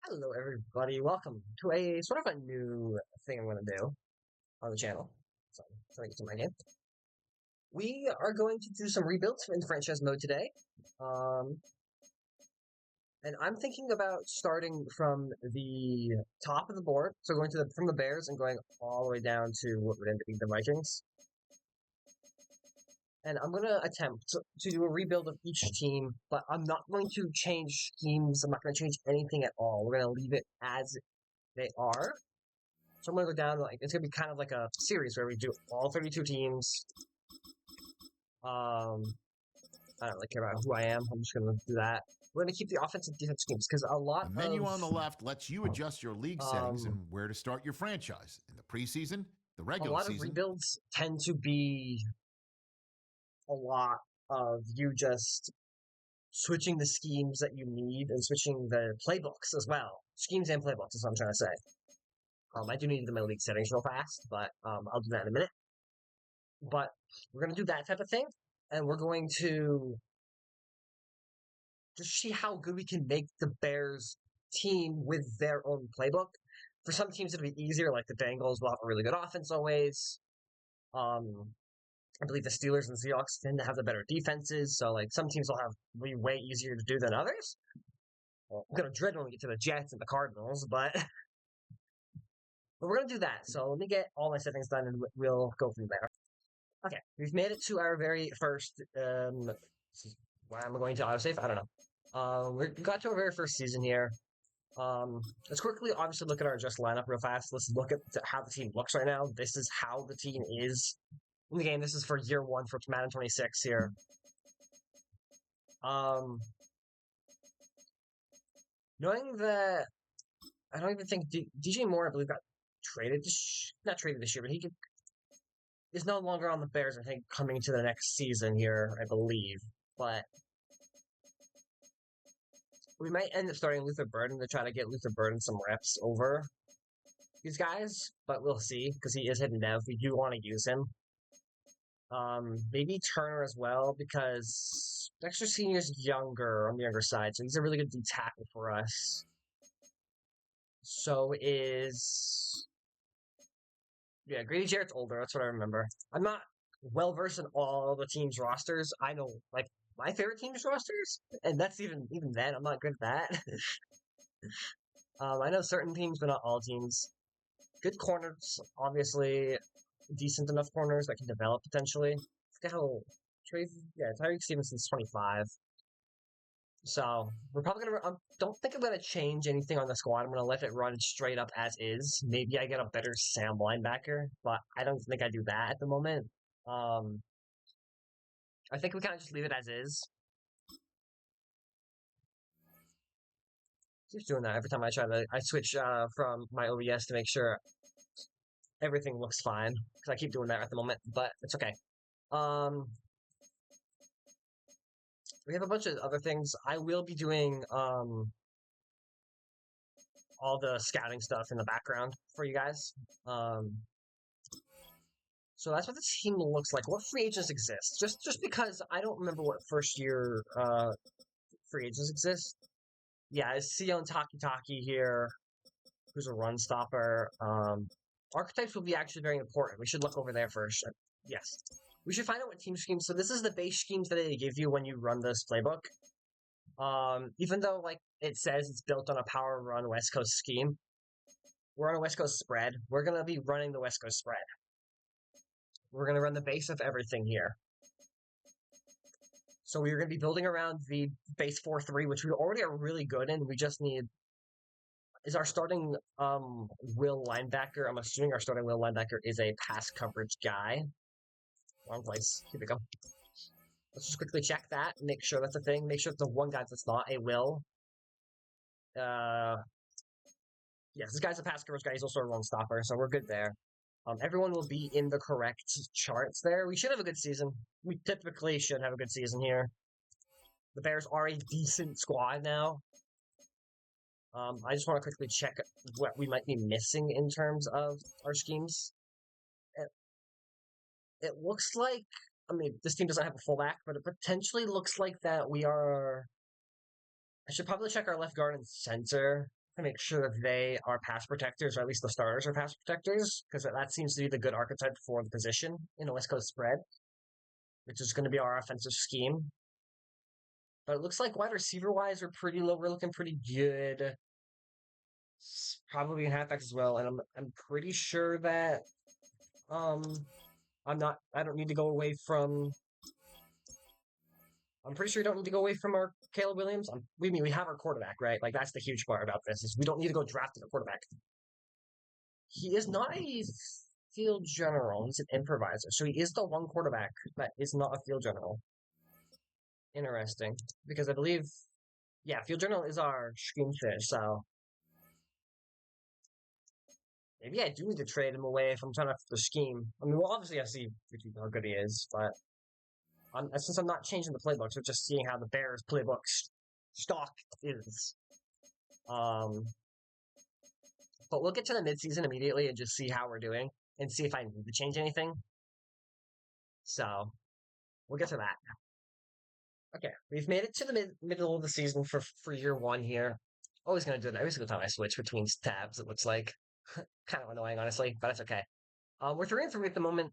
Hello, everybody. Welcome to a sort of a new thing I'm going to do on the channel. So, trying to get to my game. We are going to do some rebuilds in franchise mode today. And I'm thinking about starting from the top of the board. So going from the Bears and going all the way down to what would end up being the Vikings. And I'm going to attempt to do a rebuild of each team, but I'm not going to change schemes. I'm not going to change anything at all. We're going to leave it as they are. So I'm going to go down, it's going to be kind of like a series where we do all 32 teams. I don't really care about who I am. I'm just going to do that. We're going to keep the offensive defense schemes because a lot The menu on the left lets you adjust your league settings and where to start your franchise. In the preseason, the regular season. A lot of rebuilds tend to be a lot of you just switching the schemes that you need and switching the playbooks as well. Schemes and playbooks is what I'm trying to say. I do need my league settings real fast, but I'll do that in a minute. But we're going to do that type of thing, and we're going to just see how good we can make the Bears team with their own playbook. For some teams, it'll be easier, like the Bengals will have a really good offense always. I believe the Steelers and Seahawks tend to have the better defenses, so like some teams will be way easier to do than others. Well, I'm going to dread when we get to the Jets and the Cardinals, but we're going to do that. So let me get all my settings done, and we'll go from there. Okay, we've made it to our very first, why am I going to autosave? I don't know. We got to our very first season here. Let's quickly, obviously, look at our adjust lineup real fast. Let's look at how the team looks right now. This is how the team is in the game. This is for year one for Madden 26 here. Knowing that, I don't even think DJ Moore, I believe, got traded. Not traded this year, but he is no longer on the Bears, I think, coming to the next season here, I believe. But we might end up starting Luther Burden to try to get Luther Burden some reps over these guys, but we'll see, because he is hidden dev. We do want to use him. Maybe Turner as well, because Dexter Sr. is younger, on the younger side, so he's a really good D tackle for us. So is... Yeah, Grady Jarrett's older, that's what I remember. I'm not well-versed in all the team's rosters. I know, like, my favorite team's rosters, and that's even then, I'm not good at that. I know certain teams, but not all teams. Good corners, obviously. Decent enough corners that can develop, potentially. Look at how... Tyreek Stevenson's 25. So, we're probably going to... don't think I'm going to change anything on the squad. I'm going to let it run straight up as is. Maybe I get a better Sam linebacker, but I don't think I do that at the moment. I think we kind of just leave it as is. Keeps doing that every time I switch from my OBS to make sure everything looks fine, because I keep doing that at the moment, but it's okay. We have a bunch of other things. I will be doing all the scouting stuff in the background for you guys. So that's what the team looks like. What free agents exist? Just because I don't remember what first year free agents exist. Yeah, it's Sion Taki here, who's a run stopper. Archetypes will be actually very important. We should look over there first. Yes. We should find out what team schemes. So this is the base schemes that they give you when you run this playbook. Even though, like, it says it's built on a power run West Coast scheme, we're on a West Coast spread. We're going to be running the West Coast spread. We're going to run the base of everything here. So we're going to be building around the base 4-3, which we already are really good in. We just need... Is our starting will linebacker... I'm assuming our starting will linebacker is a pass coverage guy. Wrong place. Here we go. Let's just quickly check that. Make sure that's a thing. Make sure it's the one guy that's not a will. Yes, this guy's a pass coverage guy. He's also a run stopper, so we're good there. Everyone will be in the correct charts there. We should have a good season. We typically should have a good season here. The Bears are a decent squad now. I just want to quickly check what we might be missing in terms of our schemes. It looks like... I mean, this team doesn't have a fullback, but it potentially looks like that we are... I should probably check our left guard and center to make sure that they are pass protectors, or at least the starters are pass protectors, because that seems to be the good archetype for the position in a West Coast spread, which is going to be our offensive scheme. But it looks like wide receiver wise, we're pretty low. We're looking pretty good. Probably in halfbacks as well, and I'm pretty sure that um I don't need to go away from. I'm pretty sure we don't need to go away from our Caleb Williams. We have our quarterback, right? Like that's the huge part about this is we don't need to go drafting a quarterback. He is not a field general. He's an improviser, so he is the one quarterback that is not a field general. Interesting, because I believe, yeah, field general is our scheme fish. So maybe I do need to trade him away if I'm trying to the scheme. I mean, well, obviously I see how good he is, but since I'm not changing the playbook, so just seeing how the Bears playbook stock is. But we'll get to the midseason immediately and just see how we're doing and see if I need to change anything. So we'll get to that. Okay, we've made it to the middle of the season for year one here. Always gonna do that every single time I switch between tabs. It looks like kind of annoying, honestly, but it's okay. We're 3-3 at the moment.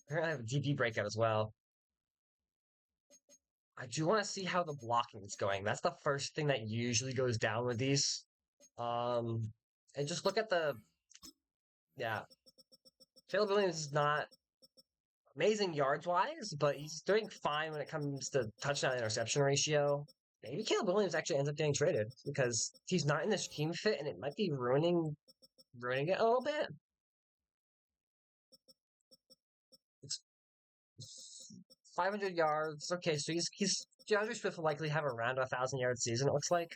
We're gonna have a DP breakout as well. I do want to see how the blocking is going. That's the first thing that usually goes down with these. And just look at yeah. Caleb Williams is not amazing yards wise, but he's doing fine when it comes to touchdown interception ratio. Maybe Caleb Williams actually ends up getting traded because he's not in this team fit, and it might be ruining it a little bit. It's 500 yards. Okay, so he's DeAndre Swift will likely have around 1,000-yard season. It looks like.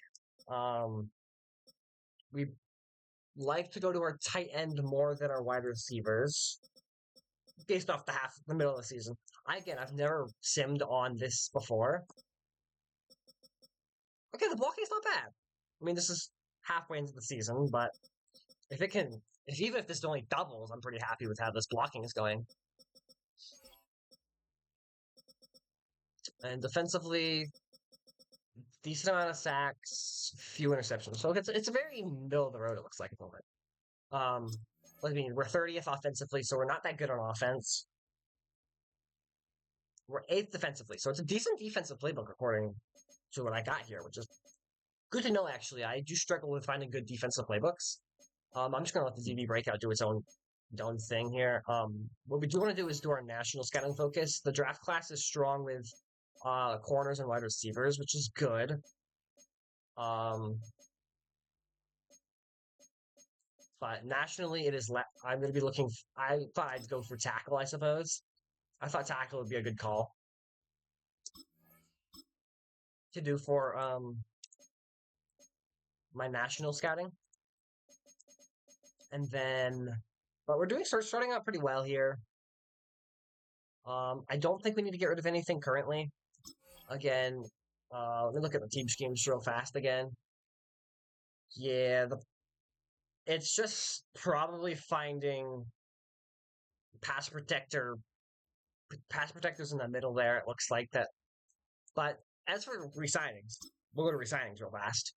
We like to go to our tight end more than our wide receivers, based off the middle of the season. I've never simmed on this before. Okay, the blocking's not bad. I mean, this is halfway into the season, but even if this only doubles, I'm pretty happy with how this blocking is going. And defensively, decent amount of sacks, few interceptions. So it's a very middle of the road, it looks like at the moment. I mean, we're 30th offensively, so we're not that good on offense. We're 8th defensively, so it's a decent defensive playbook according to what I got here, which is good to know, actually. I do struggle with finding good defensive playbooks. I'm just going to let the DB breakout do its own thing here. What we do want to do is do our national scouting focus. The draft class is strong with corners and wide receivers, which is good. But nationally, it is. I'm going to be looking. I thought I'd go for tackle, I suppose. I thought tackle would be a good call to do for my national scouting. And then, but we're starting out pretty well here. I don't think we need to get rid of anything currently. Again, let me look at the team schemes real fast again. Yeah, it's just probably finding pass protectors in the middle there. It looks like that. But as for re-signings, we'll go to re-signings real fast.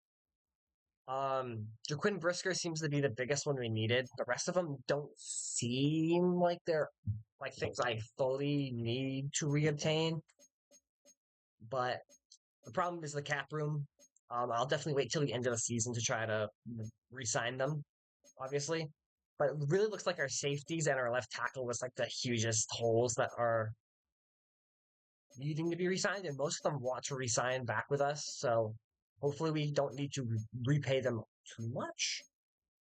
Jaquin Brisker seems to be the biggest one we needed. The rest of them don't seem like they're like things I fully need to reobtain. But the problem is the cap room. I'll definitely wait till the end of the season to try to re-sign them, obviously. But it really looks like our safeties and our left tackle was like the hugest holes that are needing to be re-signed, and most of them want to re-sign back with us. So hopefully we don't need to repay them too much.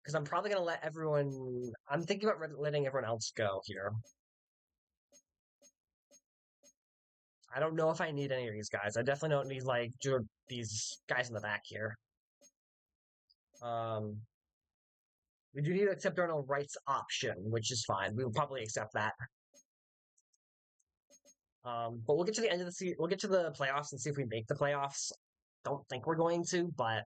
Because I'm probably going to let everyone... I'm thinking about letting everyone else go here. I don't know if I need any of these guys. I definitely don't need, like, these guys in the back here. We do need to accept our rights option, which is fine. We will probably accept that. But we'll get to the end of the season. We'll get to the playoffs and see if we make the playoffs. Don't think we're going to, but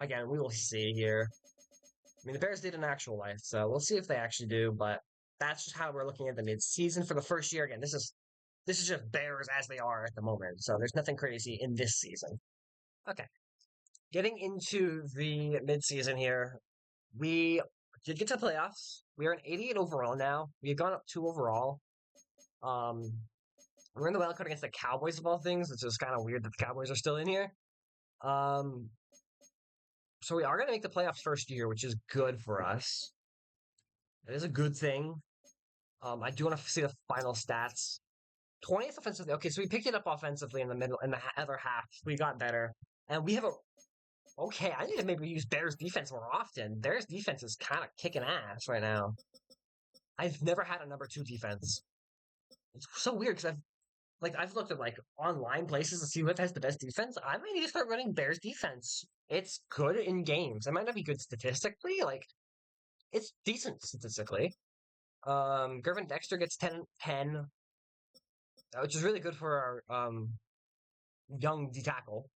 again, we will see here. I mean, the Bears did in actual life, so we'll see if they actually do, but that's just how we're looking at the mid-season for the first year. Again, this is just Bears as they are at the moment, so there's nothing crazy in this season. Okay, getting into the midseason here, we did get to playoffs. We are an 88 overall now. We have gone up 2 overall. Um, we're in the wild card against the Cowboys of all things, which is kind of weird that the Cowboys are still in here. So we are going to make the playoffs first year, which is good for us. It is a good thing. I do want to see the final stats. 20th offensively. Okay, so we picked it up offensively in the middle, in the other half. We got better. And we have a. Okay, I need to maybe use Bears defense more often. Bears defense is kind of kicking ass right now. I've never had a number 2 defense. It's so weird because I've looked at online places to see what has the best defense. I might need to start running Bears defense. It's good in games. It might not be good statistically. It's decent statistically. Gervin Dexter gets 10, which is really good for our young D tackle.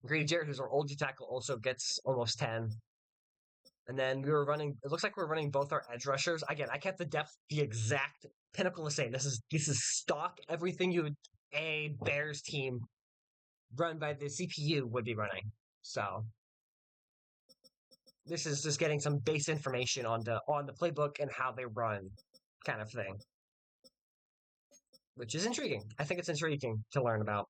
Grady Jarrett, who's our old D tackle, also gets almost 10. And then it looks like we're running both our edge rushers. Again, I kept the depth the exact pinnacle the same. This is stock, everything a Bears team run by the CPU would be running. So this is just getting some base information on the playbook and how they run kind of thing. Which is intriguing. I think it's intriguing to learn about.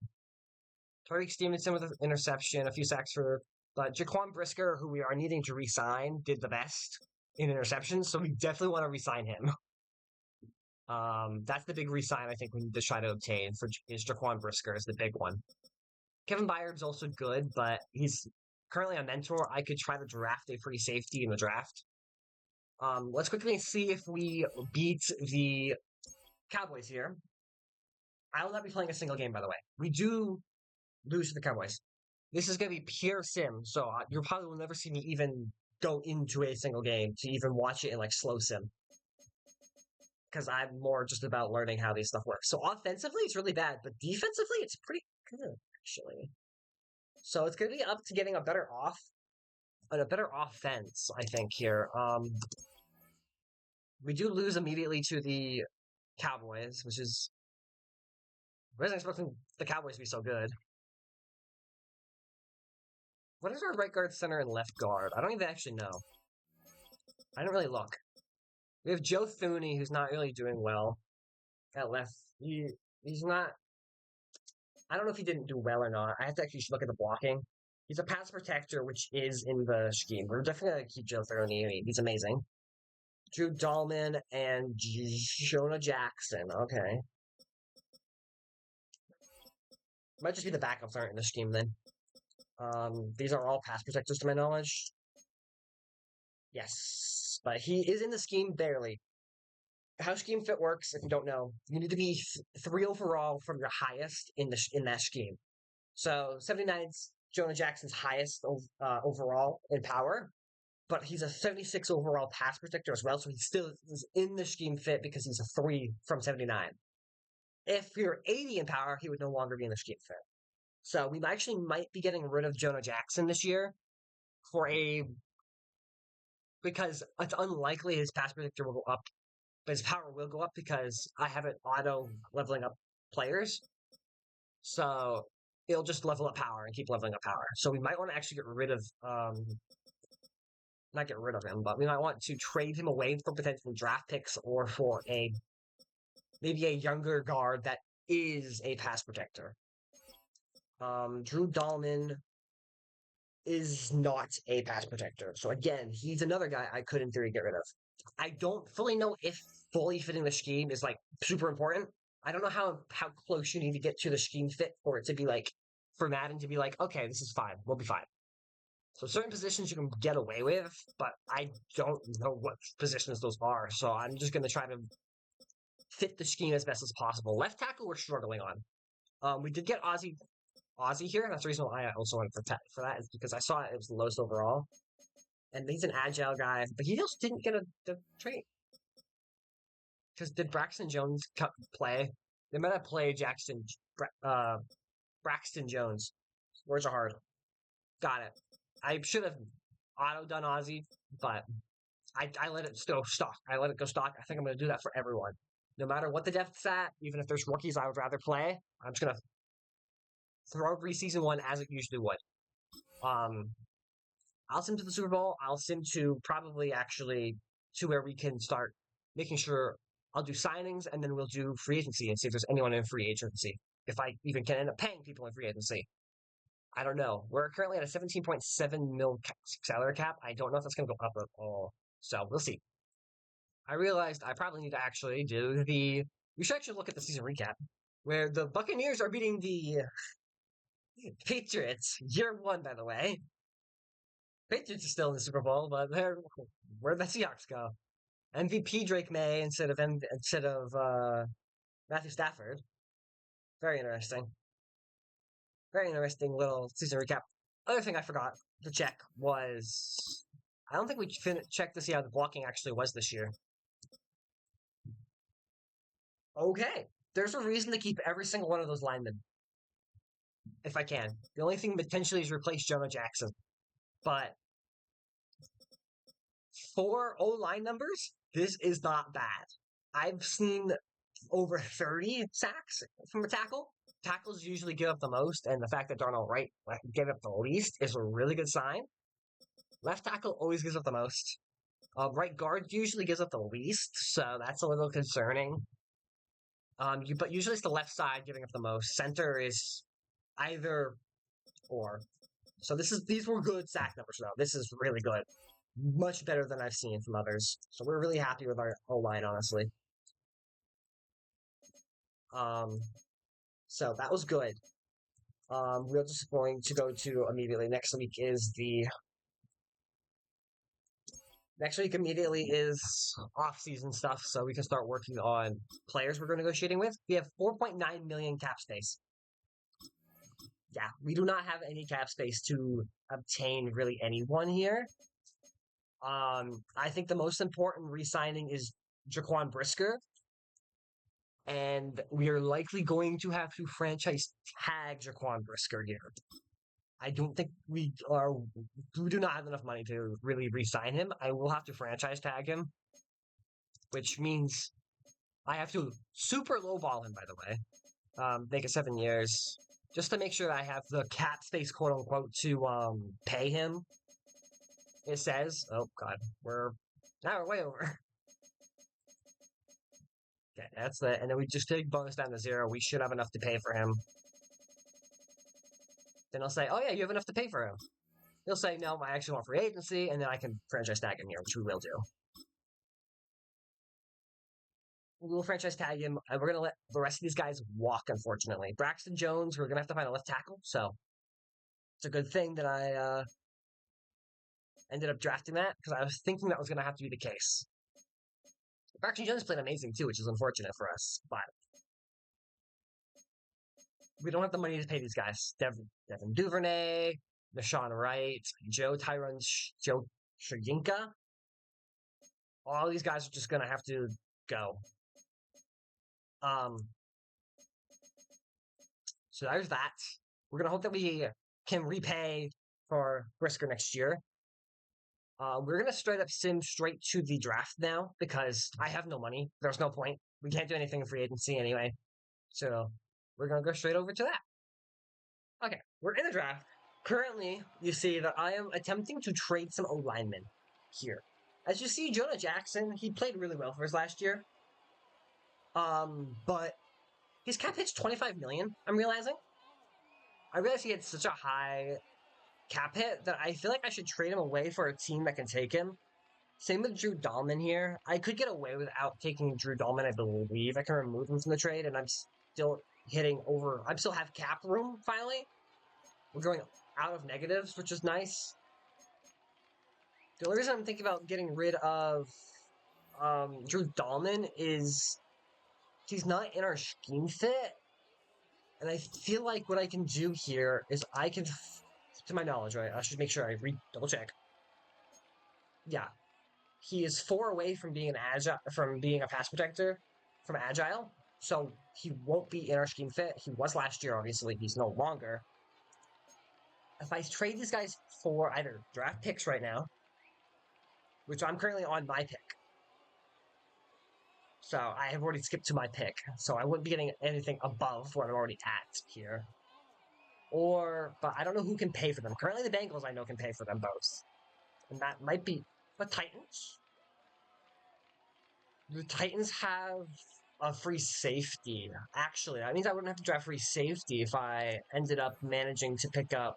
Tariq Stevenson with an interception, a few sacks for Jaquan Brisker, who we are needing to re-sign, did the best in interceptions, so we definitely want to re-sign him. That's the big re-sign I think we need to try to obtain is Jaquan Brisker is the big one. Kevin Byard's also good, but he's currently a mentor. I could try to draft a free safety in the draft. Let's quickly see if we beat the Cowboys here. I will not be playing a single game, by the way. We do lose to the Cowboys. This is going to be pure sim, so you probably will never see me even go into a single game to even watch it in slow sim. Because I'm more just about learning how these stuff works. So offensively, it's really bad, but defensively, it's pretty good, actually. So it's going to be up to getting a better offense, I think, here. We do lose immediately to the Cowboys, which is... I wasn't expecting the Cowboys to be so good. What is our right guard, center, and left guard? I don't even actually know. I didn't really look. We have Joe Thuney, who's not really doing well at left. He's not... I don't know if he didn't do well or not. I have to actually look at the blocking. He's a pass protector, which is in the scheme. We're definitely going to keep Joe Thuney. He's amazing. Drew Dahlman and Jonah Jackson. Okay. Might just be the backups aren't in the scheme then. These are all pass protectors to my knowledge. Yes, but he is in the scheme barely. How scheme fit works, if you don't know, you need to be 3 overall from your highest in that scheme. So 79's Jonah Jackson's highest overall in power, but he's a 76 overall pass protector as well, so he still is in the scheme fit because he's a 3 from 79. If you're 80 in power, he would no longer be in the scheme fit. So we actually might be getting rid of Jonah Jackson this year because it's unlikely his pass predictor will go up, but his power will go up because I have it auto leveling up players. So it'll just level up power and keep leveling up power. So we might want to actually get rid of, not get rid of him, but we might want to trade him away for potential draft picks or for maybe a younger guard that is a pass protector. Drew Dahlman is not a pass protector. So again, he's another guy I could in theory get rid of. I don't fully know if fully fitting the scheme is super important. I don't know how close you need to get to the scheme fit for it to be for Madden to be okay, this is fine. We'll be fine. So certain positions you can get away with, but I don't know what positions those are. So I'm just going to try to fit the scheme as best as possible. Left tackle we're struggling on. We did get Ozzy here. That's the reason why I also went for that is because I saw it was the lowest overall. And he's an agile guy, but he just didn't get a trade. Because did Braxton Jones play? They might have played Braxton Jones. Words are hard. Got it. I should have auto-done Ozzy, but I let it go stock. I let it go stock. I think I'm going to do that for everyone. No matter what the depth's at, even if there's rookies I would rather play, I'm just going to throw preseason 1 as it usually would. I'll sim to the Super Bowl. I'll sim to probably actually to where we can start making sure I'll do signings and then we'll do free agency and see if there's anyone in free agency. If I even can end up paying people in free agency. I don't know. We're currently at a 17.7 mil salary cap. I don't know if that's going to go up at all. So we'll see. I realized I probably need to actually do the. We should actually look at the season recap where the Buccaneers are beating the Patriots. Year one, by the way. Patriots are still in the Super Bowl, but where'd the Seahawks go? MVP Drake May instead of Matthew Stafford. Very interesting. Very interesting little season recap. Other thing I forgot to check was I don't think we checked to see how the blocking actually was this year. Okay, there's a reason to keep every single one of those linemen, if I can. The only thing potentially is replace Jonah Jackson, but for O-line numbers, this is not bad. I've seen over 30 sacks from a tackle. Tackles usually give up the most, and the fact that Darnell Wright gave up the least is a really good sign. Left tackle always gives up the most. Right guard usually gives up the least, so that's a little concerning. But usually it's the left side giving up the most. Center is either or. So these were good sack numbers though. This is really good. Much better than I've seen from others. So we're really happy with our O-line, honestly. So that was good. We're just going to go to immediately. Next week immediately is off-season stuff, so we can start working on players we're negotiating with. We have 4.9 million cap space. Yeah, we do not have any cap space to obtain really anyone here. I think the most important re-signing is Jaquan Brisker, and we are likely going to have to franchise tag Jaquan Brisker here. I don't think we do not have enough money to really re-sign him. I will have to franchise tag him, which means I have to super lowball him, by the way. Make it 7 years, just to make sure I have the cap space, quote unquote, to pay him. It says, oh god, we're way over. Okay, that's the, and then we just take bonus down to 0. We should have enough to pay for him. Then I'll say, oh yeah, you have enough to pay for him. He'll say, no, I actually want free agency, and then I can franchise tag him here, which we will do. We'll franchise tag him, and we're going to let the rest of these guys walk, unfortunately. Braxton Jones, we're going to have to find a left tackle, so it's a good thing that I ended up drafting that, because I was thinking that was going to have to be the case. Braxton Jones played amazing, too, which is unfortunate for us, but we don't have the money to pay these guys. Devin Duvernay, Nashawn Wright, Joe Shayinka. All these guys are just going to have to go. So there's that. We're going to hope that we can repay for Brisker next year. We're going to straight up sim straight to the draft now because I have no money. There's no point. We can't do anything in free agency anyway. So we're going to go straight over to that. Okay, we're in the draft. Currently, you see that I am attempting to trade some O-linemen here. As you see, Jonah Jackson, he played really well for us last year. But his cap hit's $25 million, I'm realizing. I realize he had such a high cap hit that I feel like I should trade him away for a team that can take him. Same with Drew Dahlman here. I could get away without taking Drew Dahlman, I believe. I can remove him from the trade, and I'm still I still have cap room, finally. We're going out of negatives, which is nice. The only reason I'm thinking about getting rid of Drew Dahlman is he's not in our scheme fit. And I feel like what I can do here is I can, to my knowledge, right? I should make sure I double check. Yeah. He is 4 away from being a pass protector, from agile. So he won't be in our scheme fit. He was last year, obviously. He's no longer. If I trade these guys for either draft picks right now, which I'm currently on my pick. So I have already skipped to my pick. So I wouldn't be getting anything above what I'm already at here. but I don't know who can pay for them. Currently, the Bengals I know can pay for them both, and that might be. But Titans, the Titans have a free safety. Actually, that means I wouldn't have to draft free safety if I ended up managing to pick up.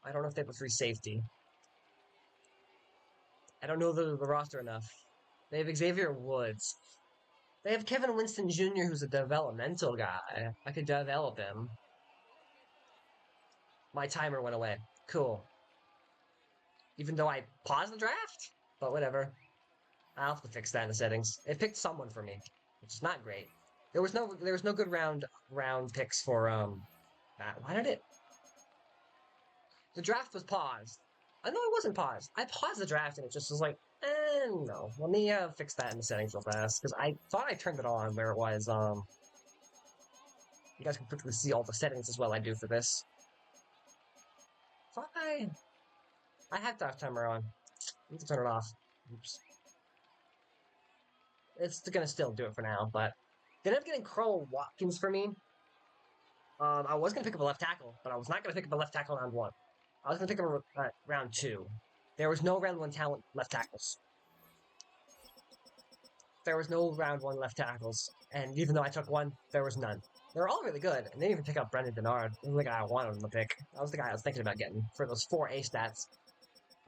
I don't know if they have a free safety. I don't know the roster enough. They have Xavier Woods. They have Kevin Winston Jr., who's a developmental guy. I could develop him. My timer went away. Cool. Even though I paused the draft? But whatever. I'll have to fix that in the settings. It picked someone for me, which is not great. There was no good round picks for that. Why did it? The draft was paused. I know it wasn't paused. I paused the draft and it just was like, no. Let me fix that in the settings real fast because I thought I turned it on where it was. You guys can quickly see all the settings as well I do for this. Thought I had draft timer on. I need to turn it off. Oops. It's gonna still do it for now, but they ended up getting Carl Watkins for me. I was gonna pick up a left tackle, but I was not gonna pick up a left tackle round 1. I was gonna pick up round 2. There was no round 1 talent left tackles. There was no round 1 left tackles, and even though I took one, there was none. They were all really good, and they didn't even pick up Brendan Denard. He was the guy I wanted him to pick. That was the guy I was thinking about getting for those 4 A stats.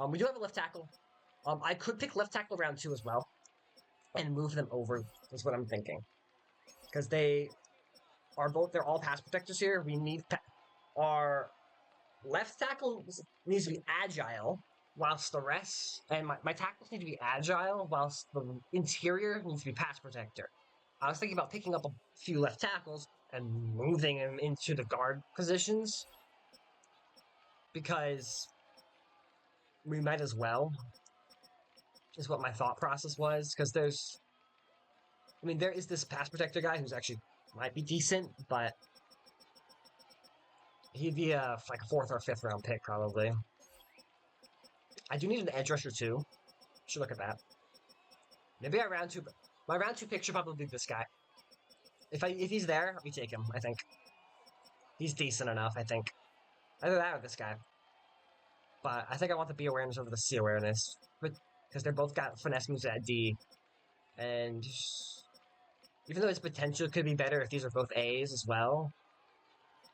We do have a left tackle. I could pick left tackle round 2 as well, and move them over, is what I'm thinking. Because they're all pass protectors here. We need our left tackle needs to be agile, whilst the rest, and my tackles need to be agile, whilst the interior needs to be pass protector. I was thinking about picking up a few left tackles and moving them into the guard positions, because we might as well, is what my thought process was, because there is this pass protector guy who's actually might be decent, but he'd be like a 4th or 5th round pick, probably. I do need an edge rusher, too. Should look at that. Maybe my round 2 pick should probably be this guy. If he's there, we take him, I think. He's decent enough, I think. Either that or this guy. But I think I want the B awareness over the C awareness. Because they're both got finesse moves at D. And even though his potential could be better if these are both A's as well,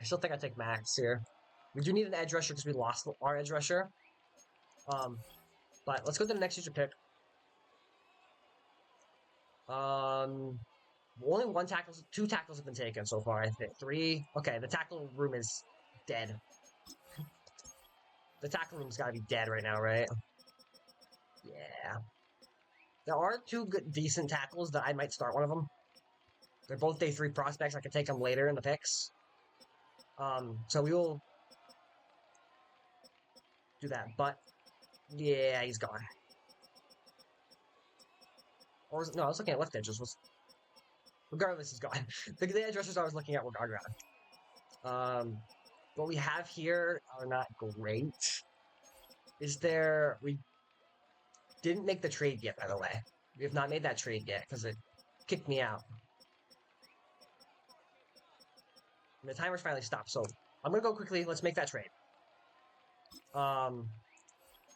I still think I'd take Max here. We do need an edge rusher because we lost our edge rusher. But let's go to the next future pick. Only 2 tackles have been taken so far, I think. 3. Okay, the tackle room is dead. The tackle room's gotta be dead right now, right? Yeah. There are 2 good, decent tackles that I might start one of them. They're both day 3 prospects. I could take them later in the picks. So we will do that. But, yeah, he's gone. Or no, I was looking at left edges. Regardless, he's gone. The edge rushers I was looking at were gone. What we have here are not great. We didn't make the trade yet, by the way. We have not made that trade yet, because it kicked me out. And the timer's finally stopped, so I'm gonna go quickly. Let's make that trade.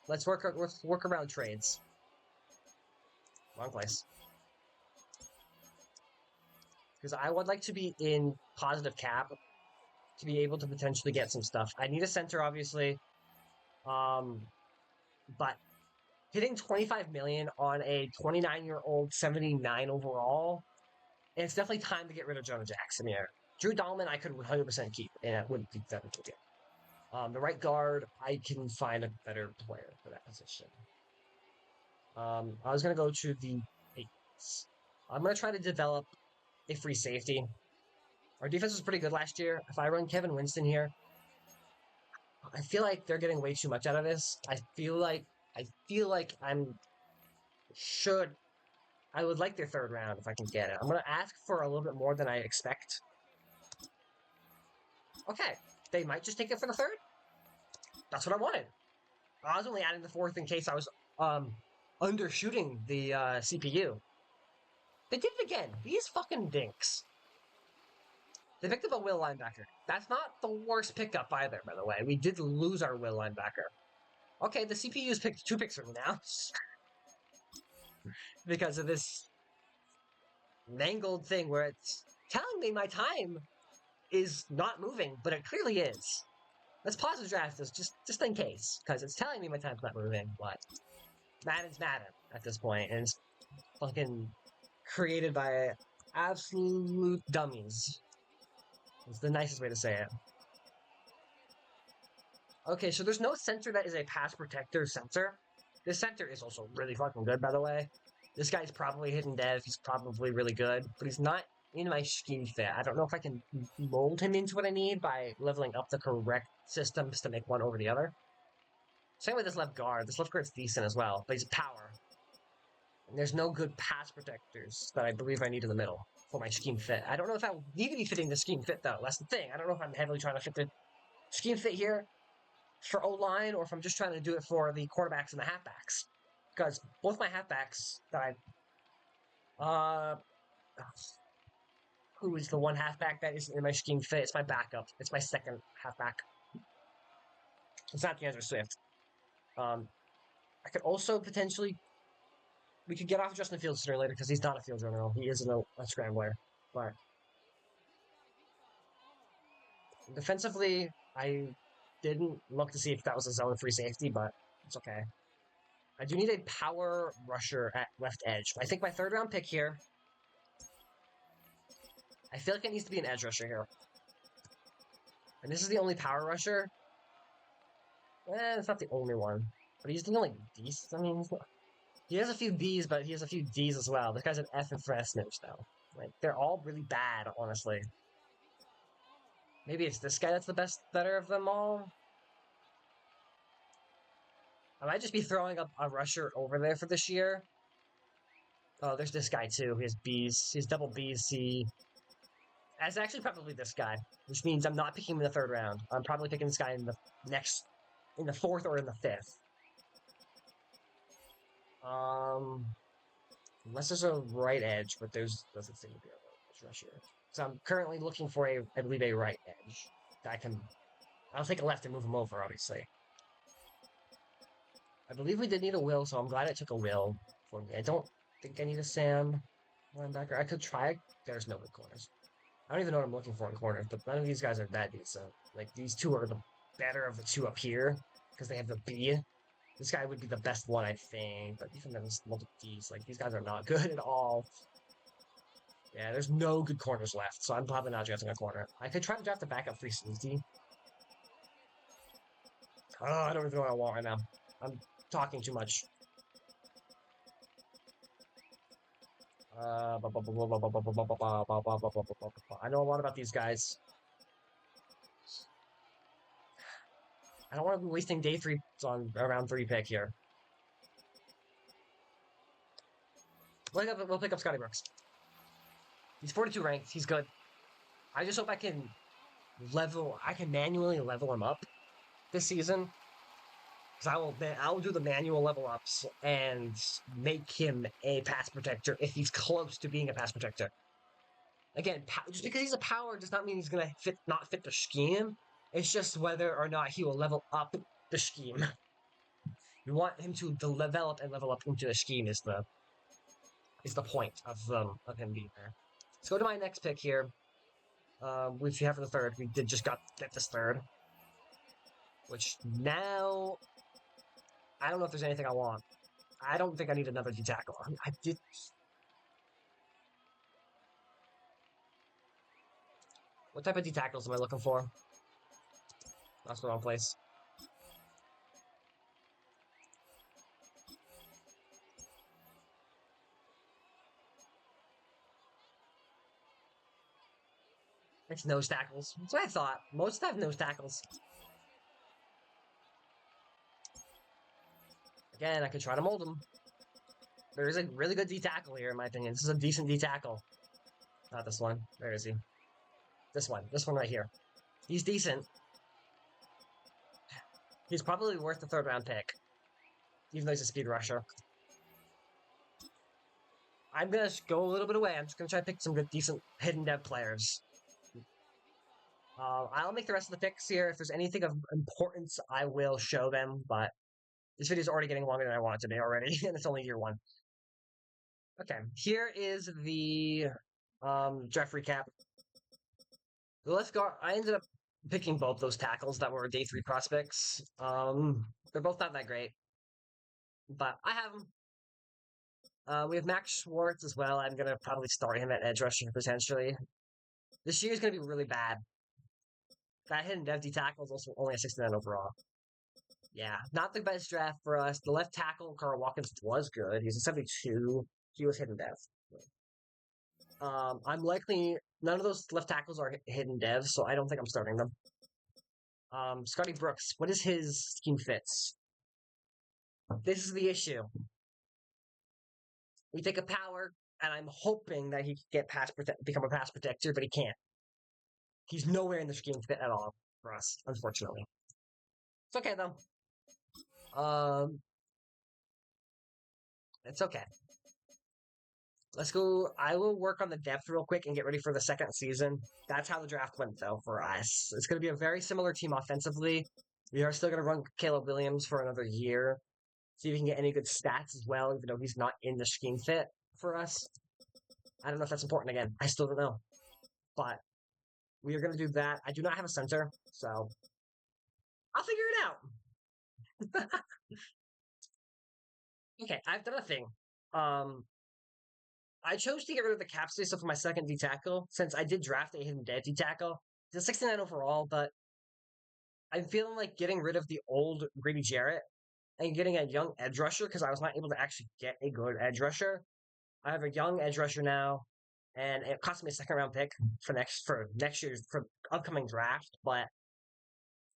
Let's work around trades. Wrong place. Because I would like to be in positive cap to be able to potentially get some stuff. I need a center, obviously. But hitting 25 million on a 29-year-old 79 overall, and it's definitely time to get rid of Jonah Jackson here. Drew Dahlman, I could 100% keep, and it wouldn't be that much again. The right guard, I can find a better player for that position. I was going to go to the 8s. I'm going to try to develop a free safety. Our defense was pretty good last year. If I run Kevin Winston here, I feel like they're getting way too much out of this. I feel like I would like their 3rd round if I can get it. I'm going to ask for a little bit more than I expect. Okay, they might just take it for the 3rd. That's what I wanted. I was only adding the 4th in case I was undershooting the CPU. They did it again. These fucking dinks. They picked up a will linebacker. That's not the worst pickup either, by the way. We did lose our will linebacker. Okay, the CPU's picked 2 picks from me now. Because of this mangled thing where it's telling me my time is not moving, but it clearly is. Let's pause the draft just in case, because it's telling me my time's not moving, but Madden's Madden at this point, and it's fucking created by absolute dummies. It's the nicest way to say it. Okay, so there's no center that is a pass protector center. This center is also really fucking good, by the way. This guy's probably hidden dev. He's probably really good, but he's not in my scheme fit. I don't know if I can mold him into what I need by leveling up the correct systems to make one over the other. Same with this left guard. This left guard's decent as well, but he's power. And there's no good pass protectors that I believe I need in the middle for my scheme fit. I don't know if I need to be fitting the scheme fit, though. That's the thing. I don't know if I'm heavily trying to fit the scheme fit here for O-line, or if I'm just trying to do it for the quarterbacks and the halfbacks. Because both my halfbacks that who is the one halfback that isn't in my scheme fit? It's my backup. It's my second halfback. It's not DeAndre Swift. I could also potentially... We could get off Justin Fields sooner or later because he's not a field general. He is a scrambler. But defensively, I didn't look to see if that was a zone free safety, but it's okay. I do need a power rusher at left edge. I think my 3rd round pick here, I feel like it needs to be an edge rusher here. And this is the only power rusher. It's not the only one. But he's the only decent. I mean, he has a few B's, but he has a few D's as well. This guy's an F in Fresno's, though. Like, they're all really bad, honestly. Maybe it's this guy that's the better of them all. I might just be throwing up a rusher over there for this year. Oh, there's this guy, too. He has B's. He has double B's, C. That's actually probably this guy, which means I'm not picking him in the 3rd round. I'm probably picking this guy in the 4th or in the 5th. Unless there's a right edge, but there's doesn't seem to be a right edge rusher. So I'm currently looking for I believe a right edge that I'll take a left and move him over, obviously. I believe we did need a Will, so I'm glad I took a Will for me. I don't think I need a Sam linebacker. I could try. There's no good corners. I don't even know what I'm looking for in corners, but none of these guys are that decent. Like, these two are the better of the two up here, because they have the B. This guy would be the best one, I think, but even then, there's multiple D's. Like, these guys are not good at all. Yeah, there's no good corners left, so I'm probably not drafting a corner. I could try to draft a backup free safety. Oh, I don't even know what I want right now. I'm talking too much. I know a lot about these guys. I don't want to be wasting day 3 on a round 3 pick here. We'll pick up Scotty Brooks. He's 42 ranked. He's good. I just hope I can manually level him up this season. Because I will do the manual level ups and make him a pass protector if he's close to being a pass protector. Again, just because he's a power does not mean he's going to not fit the scheme. It's just whether or not he will level up the scheme. You want him to develop and level up into the scheme is the point of him being there. Let's go to my next pick here. Which we have for the 3rd. We did just get this 3rd. Which now, I don't know if there's anything I want. I don't think I need another D-tackle. I did. What type of D-tackles am I looking for? That's the wrong place. It's nose tackles. That's what I thought. Most have nose tackles. Again, I could try to mold him. There is a really good D-tackle here, in my opinion. This is a decent D-tackle. Not this one. Where is he? This one. This one right here. He's decent. He's probably worth the 3rd round pick. Even though he's a speed rusher. I'm going to go a little bit away. I'm just going to try to pick some good, decent hidden dev players. I'll make the rest of the picks here. If there's anything of importance, I will show them. But this video is already getting longer than I want it to be already, and it's only year one. Okay, here is the draft recap. The left guard. I ended up picking both those tackles that were day 3 prospects. They're both not that great, but I have them. We have Max Schwartz as well. I'm gonna probably start him at edge rusher potentially. This year is gonna be really bad. That hidden dev D tackle is also only a 69 overall. Yeah, not the best draft for us. The left tackle, Carl Watkins, was good. He's a 72. He was hidden dev. I'm likely none of those left tackles are hidden devs, so I don't think I'm starting them. Scotty Brooks, what is his scheme fits? This is the issue. We take a power, and I'm hoping that he can get become a pass protector, but he can't. He's nowhere in the scheme fit at all for us, unfortunately. It's okay though. It's okay. Let's go. I will work on the depth real quick and get ready for the second season. That's how the draft went, though, for us. It's going to be a very similar team offensively. We are still going to run Caleb Williams for another year. See if we can get any good stats as well, even though he's not in the scheme fit for us. I don't know if that's important again. I still don't know. But we are going to do that. I do not have a center, so I'll figure it out. Okay, I've done a thing. I chose to get rid of the cap space for my second D tackle since I did draft a hidden dead D tackle. It's a 69 overall, but I'm feeling like getting rid of the old Grady Jarrett and getting a young edge rusher because I was not able to actually get a good edge rusher. I have a young edge rusher now, and it cost me a second round pick for next year's upcoming draft. But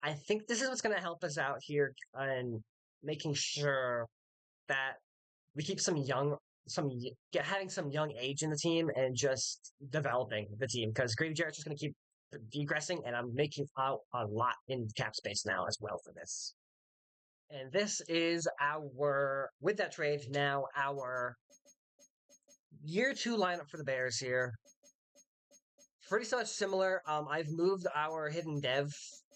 I think this is what's going to help us out here in making sure that we keep having some young age in the team and just developing the team because Grady Jarrett's just going to keep degressing, and I'm making out a lot in cap space now as well for this. And this is with that trade now, our year 2 lineup for the Bears here. Pretty much similar. I've moved our hidden dev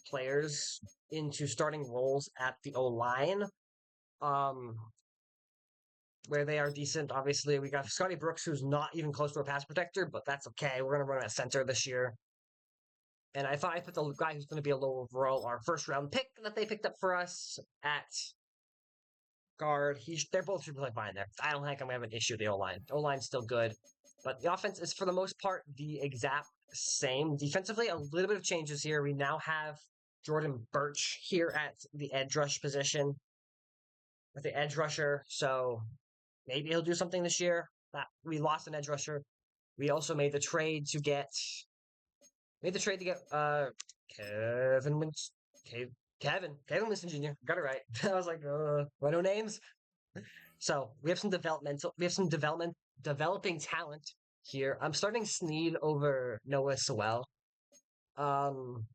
players into starting roles at the O-line. Where they are decent. Obviously, we got Scotty Brooks, who's not even close to a pass protector, but that's okay. We're going to run at center this year. And I thought I put the guy who's going to be a low overall, our first round pick that they picked up for us at guard. They're both should play fine there. I don't think I'm going to have an issue with the O-line. O-line's still good. But the offense is, for the most part, the exact same. Defensively, a little bit of changes here. We now have Jordan Birch here at the edge rush position with the edge rusher. So maybe he'll do something this year. We lost an edge rusher. We also made the trade to get Kevin Winston Jr. Got it right. I was like, what no names? So we have some developing talent here. I'm starting Snead over Noah Sewell. And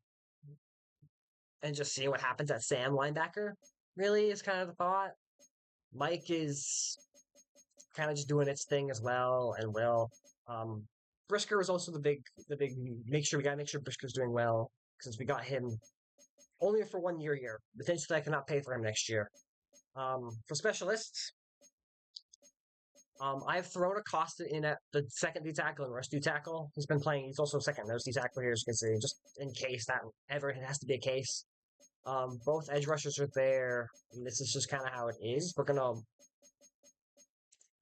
just seeing what happens at Sam linebacker really is kind of the thought. Mike is kind of just doing its thing as well, and Will. Brisker was also the big. We gotta make sure Brisker's doing well since we got him only for 1 year here. Potentially, I cannot pay for him next year. For specialists, I've thrown Acosta in at the second D tackle and rush D tackle. He's been playing. He's also second nose D tackle here, as you can see, just in case that ever has to be a case. Both edge rushers are there. And this is just kind of how it is.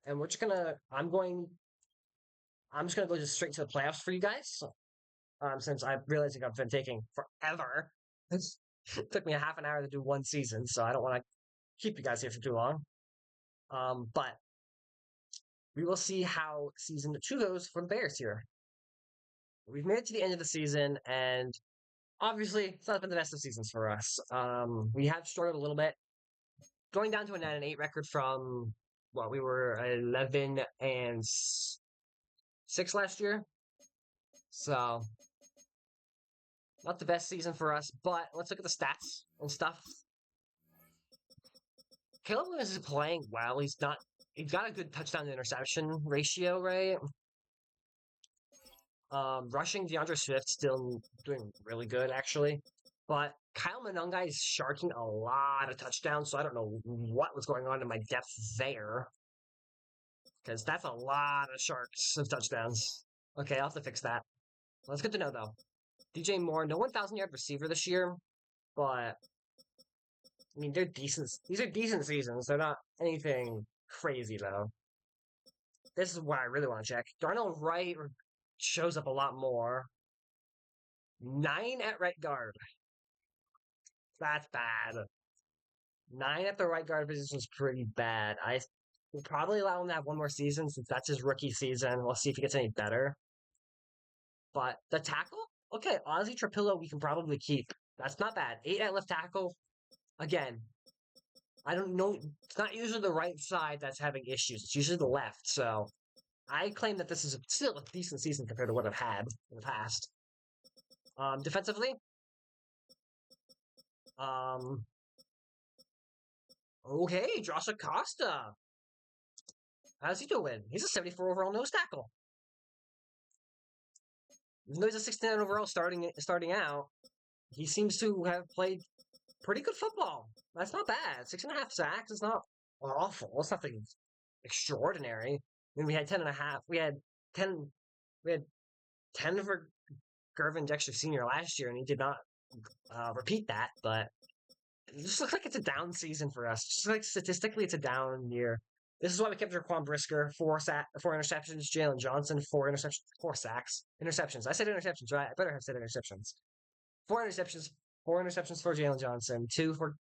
I'm just gonna go just straight to the playoffs for you guys. Since I realized I've been taking forever. It took me a half an hour to do one season, so I don't want to keep you guys here for too long. But we will see how season 2 goes for the Bears here. We've made it to the end of the season, and obviously, it's not been the best of seasons for us. We have struggled a little bit. Going down to a 9-8 record from we were 11-6 last year. So, not the best season for us, but let's look at the stats and stuff. Caleb Williams is playing well. He's got a good touchdown to interception ratio, right? Rushing DeAndre Swift still doing really good, actually. But Kyle Monangai is sharking a lot of touchdowns, so I don't know what was going on in my depth there. Because that's a lot of sharks of touchdowns. Okay, I'll have to fix that. Well, that's good to know, though. DJ Moore, no 1,000-yard receiver this year, but I mean, they're decent. These are decent seasons. They're not anything crazy, though. This is what I really want to check. Darnell Wright shows up a lot more. 9 at right guard. That's bad. 9 at the right guard position is pretty bad. I will probably allow him to have one more season since that's his rookie season. We'll see if he gets any better. But the tackle? Okay, Ozzy Trapillo we can probably keep. That's not bad. 8 at left tackle. Again, I don't know. It's not usually the right side that's having issues. It's usually the left. So I claim that this is still a decent season compared to what I've had in the past. Defensively, okay, Josh Acosta. How's he doing? He's a 74 overall nose tackle. Even though he's a 69 overall starting out, he seems to have played pretty good football. That's not bad. 6.5 sacks is not awful. It's nothing extraordinary. I mean, we had 10.5. We had 10. We had 10 for Gervin Dexter Sr. last year, and he did not repeat that. But it just looks like it's a down season for us. Just like statistically, it's a down year. This is why we kept Jaquan Brisker, 4 interceptions. Jalen Johnson, 4 interceptions, 4 sacks. Interceptions. I said interceptions, right? I better have said interceptions. 4 interceptions. 4 interceptions for Jalen Johnson, 2 for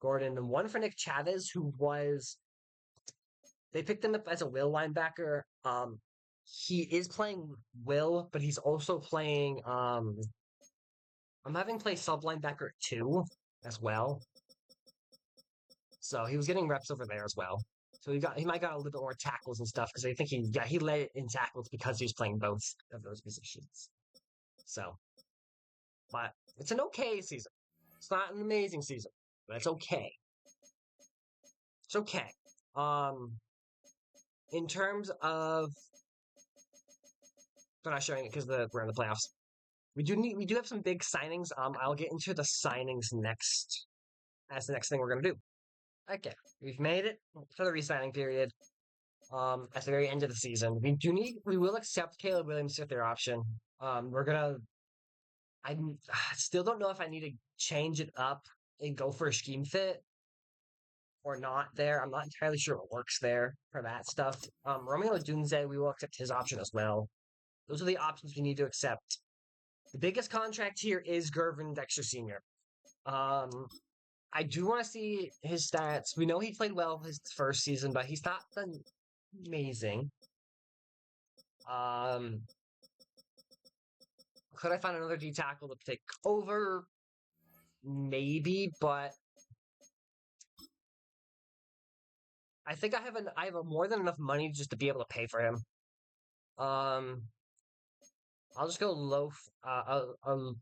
Gordon, and 1 for Nick Chavez, who was. They picked him up as a will linebacker. He is playing will, but he's also playing. I'm having play sub linebacker too, as well. So he was getting reps over there as well. So he might got a little bit more tackles and stuff because I think he led in tackles because he was playing both of those positions. So, but it's an okay season. It's not an amazing season, but it's okay. It's okay. In terms of, they're not showing it because we're in the playoffs. We do have some big signings. I'll get into the signings next. That's the next thing we're gonna do. Okay, we've made it to the re-signing period. At the very end of the season, we will accept Caleb Williams with their option. I still don't know if I need to change it up and go for a scheme fit or not there. I'm not entirely sure what works there for that stuff. Romeo Dunze, we will accept his option as well. Those are the options we need to accept. The biggest contract here is Gervin Dexter Sr. I do want to see his stats. We know he played well his first season, but he's not been amazing. Could I find another D tackle to take over? Maybe, but I think I have more than enough money just to be able to pay for him. I'll just go low, a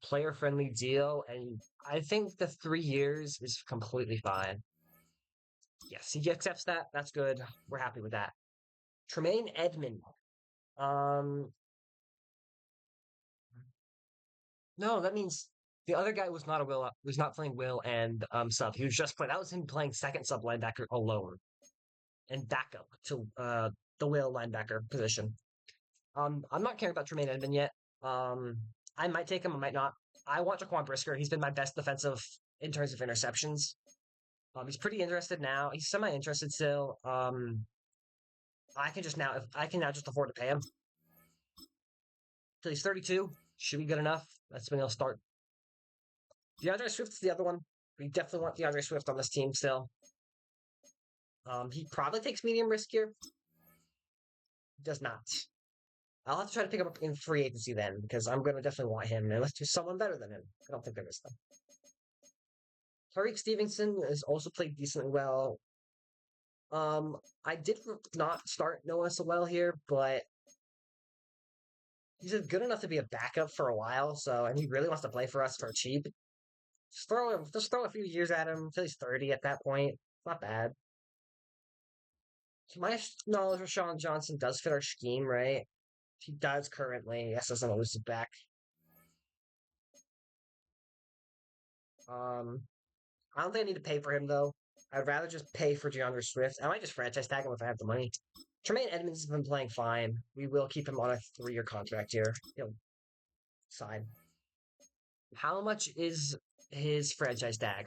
player-friendly deal, and I think the 3 years is completely fine. Yes, he accepts that. That's good. We're happy with that. Tremaine Edmond. No, that means the other guy was not was not playing will and sub. He was just playing. That was him playing second sub linebacker alone, and backup to the will linebacker position. I'm not caring about Tremaine Edmond yet. I might take him, I might not. I want Jaquan Brisker. He's been my best defensive in terms of interceptions. He's pretty interested now. He's semi-interested still. I can now just afford to pay him. So he's 32. Should be good enough. That's when he'll start. DeAndre Swift's the other one. We definitely want DeAndre Swift on this team still. He probably takes medium risk here. He does not. I'll have to try to pick him up in free agency then, because I'm going to definitely want him, unless there's someone better than him. I don't think there is, though. Tariq Stevenson has also played decently well. I did not start Noah Sewell here, but he's good enough to be a backup for a while, and he really wants to play for us for cheap. Just throw a few years at him until he's 30 at that point. Not bad. To my knowledge, Rashawn Johnson does fit our scheme, right? He does currently. Yes, doesn't lose it back. I don't think I need to pay for him though. I'd rather just pay for DeAndre Swift. I might just franchise tag him if I have the money. Tremaine Edmonds has been playing fine. We will keep him on a 3-year contract here. He'll sign. How much is his franchise tag?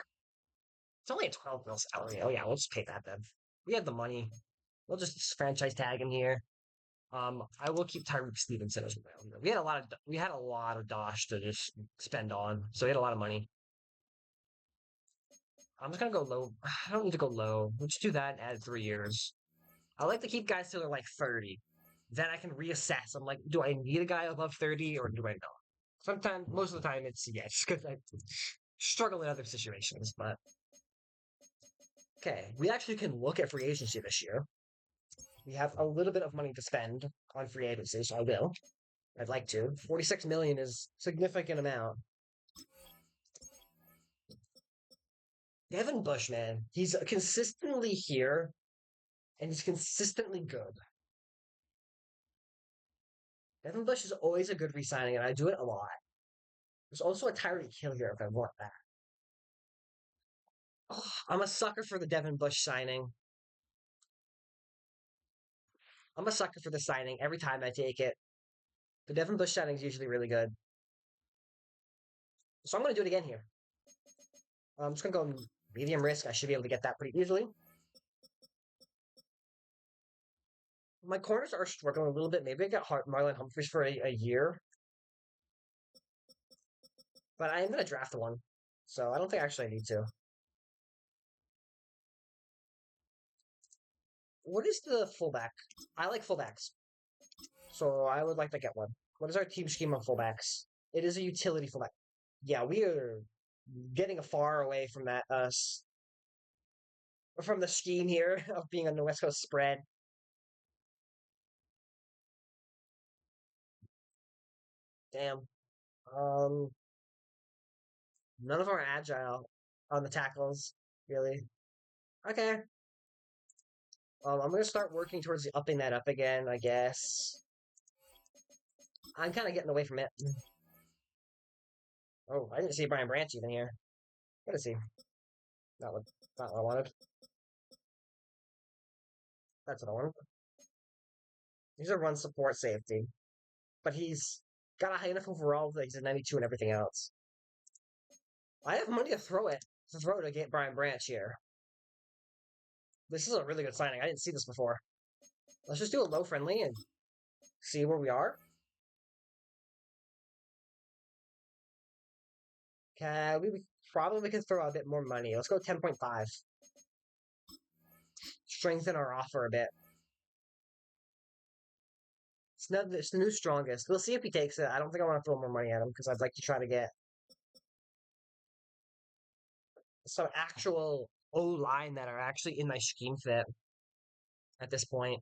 It's only a 12 mil salary. Oh yeah, we'll just pay that then. We have the money. We'll just franchise tag him here. I will keep Tyreek Stevenson as well. We had a lot of dosh to just spend on, so we had a lot of money. I'm just gonna go low. I don't need to go low. We'll just do that and add 3 years. I like to keep guys till they're like 30. Then I can reassess. I'm like, do I need a guy above 30 or do I not? Sometimes, most of the time, it's yes, because I struggle in other situations. But okay, we actually can look at free agency this year. We have a little bit of money to spend on free agency, so I will. I'd like to. 46 million is a significant amount. Devin Bush, man, he's consistently here, and he's consistently good. Devin Bush is always a good re-signing, and I do it a lot. There's also a Tyreek Hill here if I want that. Oh, I'm a sucker for the Devin Bush signing. I'm a sucker for the signing every time I take it. The Devin Bush signing is usually really good. So I'm going to do it again here. I'm just going to go medium risk. I should be able to get that pretty easily. My corners are struggling a little bit. Maybe I got Marlon Humphreys for a year. But I am going to draft one. So I don't think actually I need to. What is the fullback? I like fullbacks. So I would like to get one. What is our team scheme on fullbacks? It is a utility fullback. Yeah, we are getting far away from that from the scheme here of being on the West Coast spread. Damn. Um, None of them are agile on the tackles, really. Okay. I'm gonna start working towards upping that up again, I guess. I'm kind of getting away from it. Oh, I didn't see Brian Branch even here. What is he? Not what, not what I wanted. That's what I wanted. He's a run support safety, but he's got a high enough overall that he's a 92 and everything else. I have money to throw to get Brian Branch here. This is a really good signing. I didn't see this before. Let's just do a low friendly and see where we are. Okay, we probably could throw a bit more money. Let's go 10.5. Strengthen our offer a bit. It's the new strongest. We'll see if he takes it. I don't think I want to throw more money at him because I'd like to try to get some actual O line that are actually in my scheme fit at this point.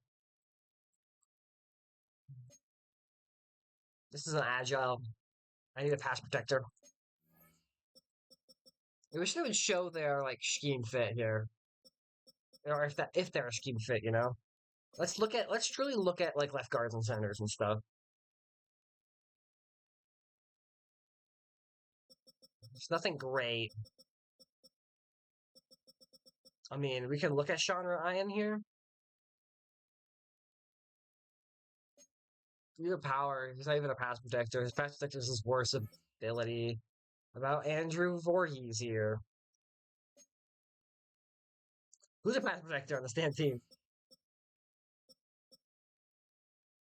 This is an agile. I need a pass protector. I wish they would show their like scheme fit here, or if they're a scheme fit, you know. Let's truly look at like left guards and centers and stuff. It's nothing great. I mean, we can look at Sean Ryan here. Your power. He's not even a pass protector. His pass protector is his worst ability. About Andrew Voorhees here. Who's a pass protector on the stand team?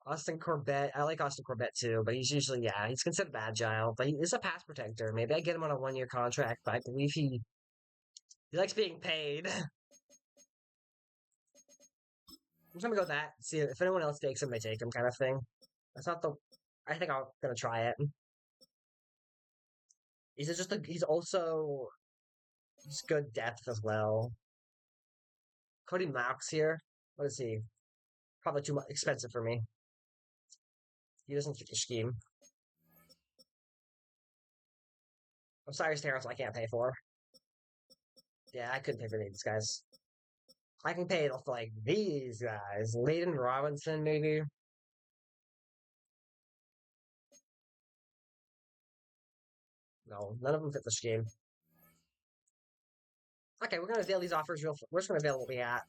Austin Corbett. I like Austin Corbett too, but he's usually, yeah, he's considered agile, but he is a pass protector. Maybe I get him on a 1-year contract, but I believe he likes being paid. I'm just gonna go with that. See if anyone else takes him, they take him, kind of thing. That's not the. I think I'm gonna try it. He's also he's good depth as well. Cody Max here. What is he? Probably too much expensive for me. He doesn't fit the scheme. I'm sorry, Steros, I can't pay for. Yeah, I couldn't pay for these guys. I can pay it off like these guys. Layden Robinson, maybe. No, none of them fit the scheme. Okay, we're gonna avail these offers we're just gonna avail what we got.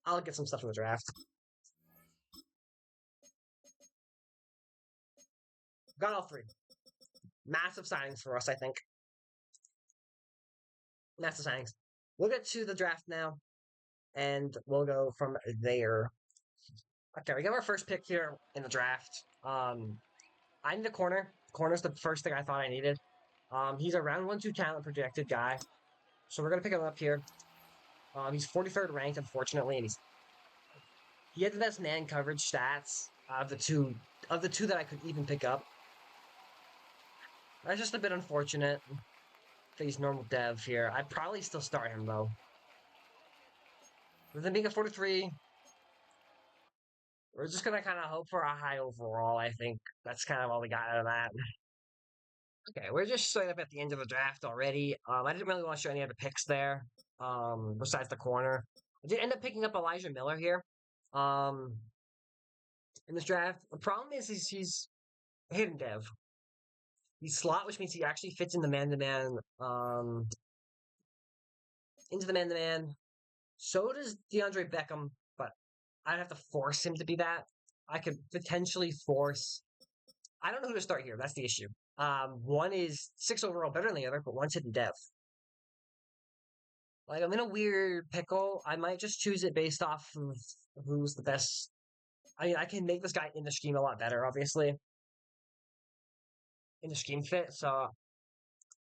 I'll get some stuff in the draft. Got all three. Massive signings for us, I think. Massive signings. We'll get to the draft now, and we'll go from there. Okay, we got our first pick here in the draft. I need a corner. Corner's the first thing I thought I needed. He's a round 1-2 talent projected guy. So we're gonna pick him up here. He's 43rd ranked, unfortunately, and he had the best man coverage stats of the two that I could even pick up. That's just a bit unfortunate that he's normal dev here. I'd probably still start him though. With him being a 43, we're just gonna kind of hope for a high overall. I think that's kind of all we got out of that. Okay, we're just straight up at the end of the draft already. I didn't really want to show any other picks there, besides the corner. I did end up picking up Elijah Miller here, in this draft. The problem is he's hidden dev. He's slot, which means he actually fits in the man-to-man, into the man-to-man. So does DeAndre Beckham, but I'd have to force him to be that. I could potentially force. I don't know who to start here. That's the issue. One is 6 overall better than the other, but one's hidden dev. Like, I'm in a weird pickle. I might just choose it based off of who's the best. I mean, I can make this guy in the scheme a lot better, obviously. In the scheme fit, so I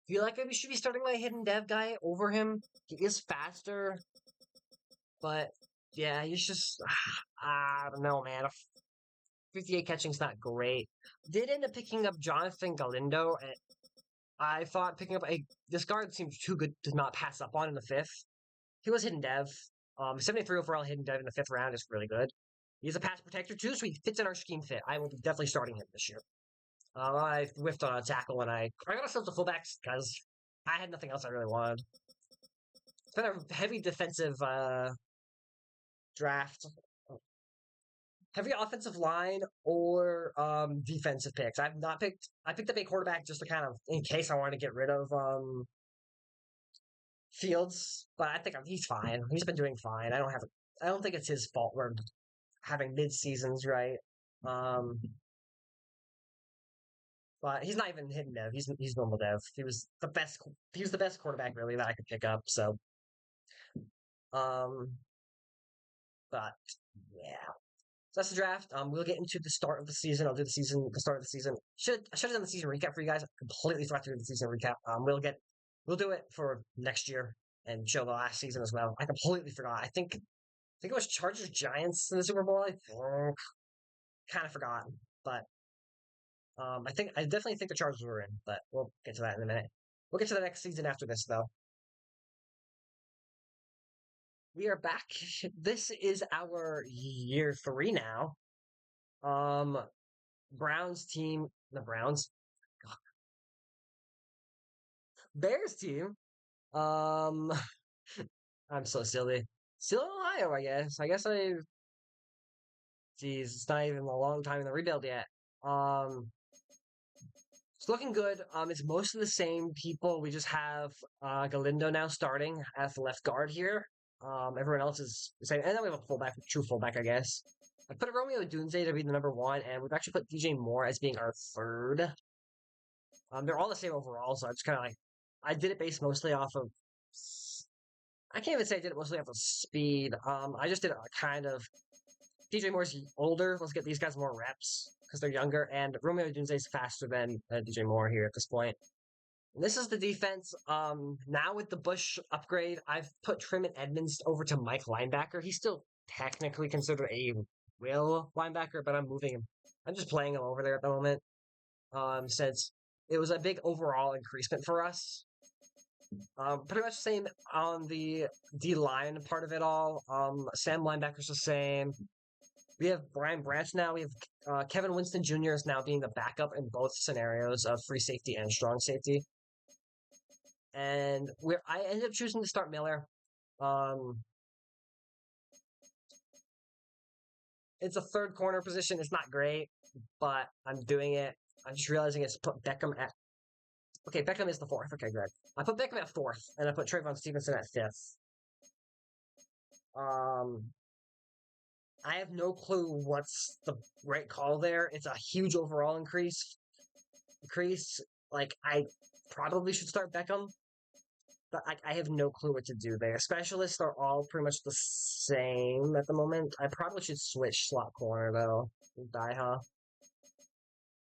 feel like maybe should be starting my hidden dev guy over him. He is faster, but yeah, he's just I don't know, man. 58 catching's not great. Did end up picking up Jonathan Galindo, and I thought picking up this guard seems too good to not pass up on in the 5th. He was hidden dev. 73 overall hidden dev in the 5th round is really good. He's a pass protector too, so he fits in our scheme fit. I will be definitely starting him this year. I whiffed on a tackle and I got ourselves the fullbacks because I had nothing else I really wanted. It's been a heavy defensive draft. Heavy offensive line or defensive picks. I picked up a quarterback just to kind of in case I wanted to get rid of Fields, but I think he's fine. He's been doing fine. I don't think it's his fault we're having mid seasons, right? But he's not even hidden dev. He's normal dev. He was the best quarterback really that I could pick up. So, but yeah. So that's the draft. We'll get into the start of the season. I'll do the start of the season. I should have done the season recap for you guys. I completely forgot to do the season recap. We'll do it for next year and show the last season as well. I completely forgot. I think it was Chargers Giants in the Super Bowl. I think. Kind of forgot, but I definitely think the Chargers were in, but we'll get to that in a minute. We'll get to the next season after this, though. We are back. This is our year 3 now. Browns team, the Browns. Bears team. I'm so silly. Still in Ohio, I guess. Geez, it's not even a long time in the rebuild yet. It's looking good. It's most of the same people. We just have Galindo now starting as the left guard here. Everyone else is the same. And then we have a fullback, true fullback, I guess. I put Romeo Dunze to be the number 1, and we've actually put DJ Moore as being our 3rd. They're all the same overall, so I just kind of I did it based mostly off of. I can't even say I did it mostly off of speed. I just did it kind of. DJ Moore's older. Let's get these guys more reps because they're younger, and Romeo Dunze is faster than DJ Moore here at this point. And this is the defense. Now with the Bush upgrade, I've put Truman Edmonds over to Mike linebacker. He's still technically considered a will linebacker, but I'm moving him. I'm just playing him over there at the moment. Since it was a big overall increasement for us. Pretty much the same on the D-line part of it all. Sam linebacker's the same. We have Brian Branch now. We have Kevin Winston Jr. is now being the backup in both scenarios of free safety and strong safety. And I ended up choosing to start Miller. It's a 3rd corner position. It's not great, but I'm doing it. I'm just realizing it's put Beckham at Okay, Beckham is the 4th. Okay, good. I put Beckham at 4th, and I put Trayvon Stevenson at 5th. I have no clue what's the right call there. It's a huge overall increase. Like, I probably should start Beckham, but I have no clue what to do there. Specialists are all pretty much the same at the moment. I probably should switch slot corner, though.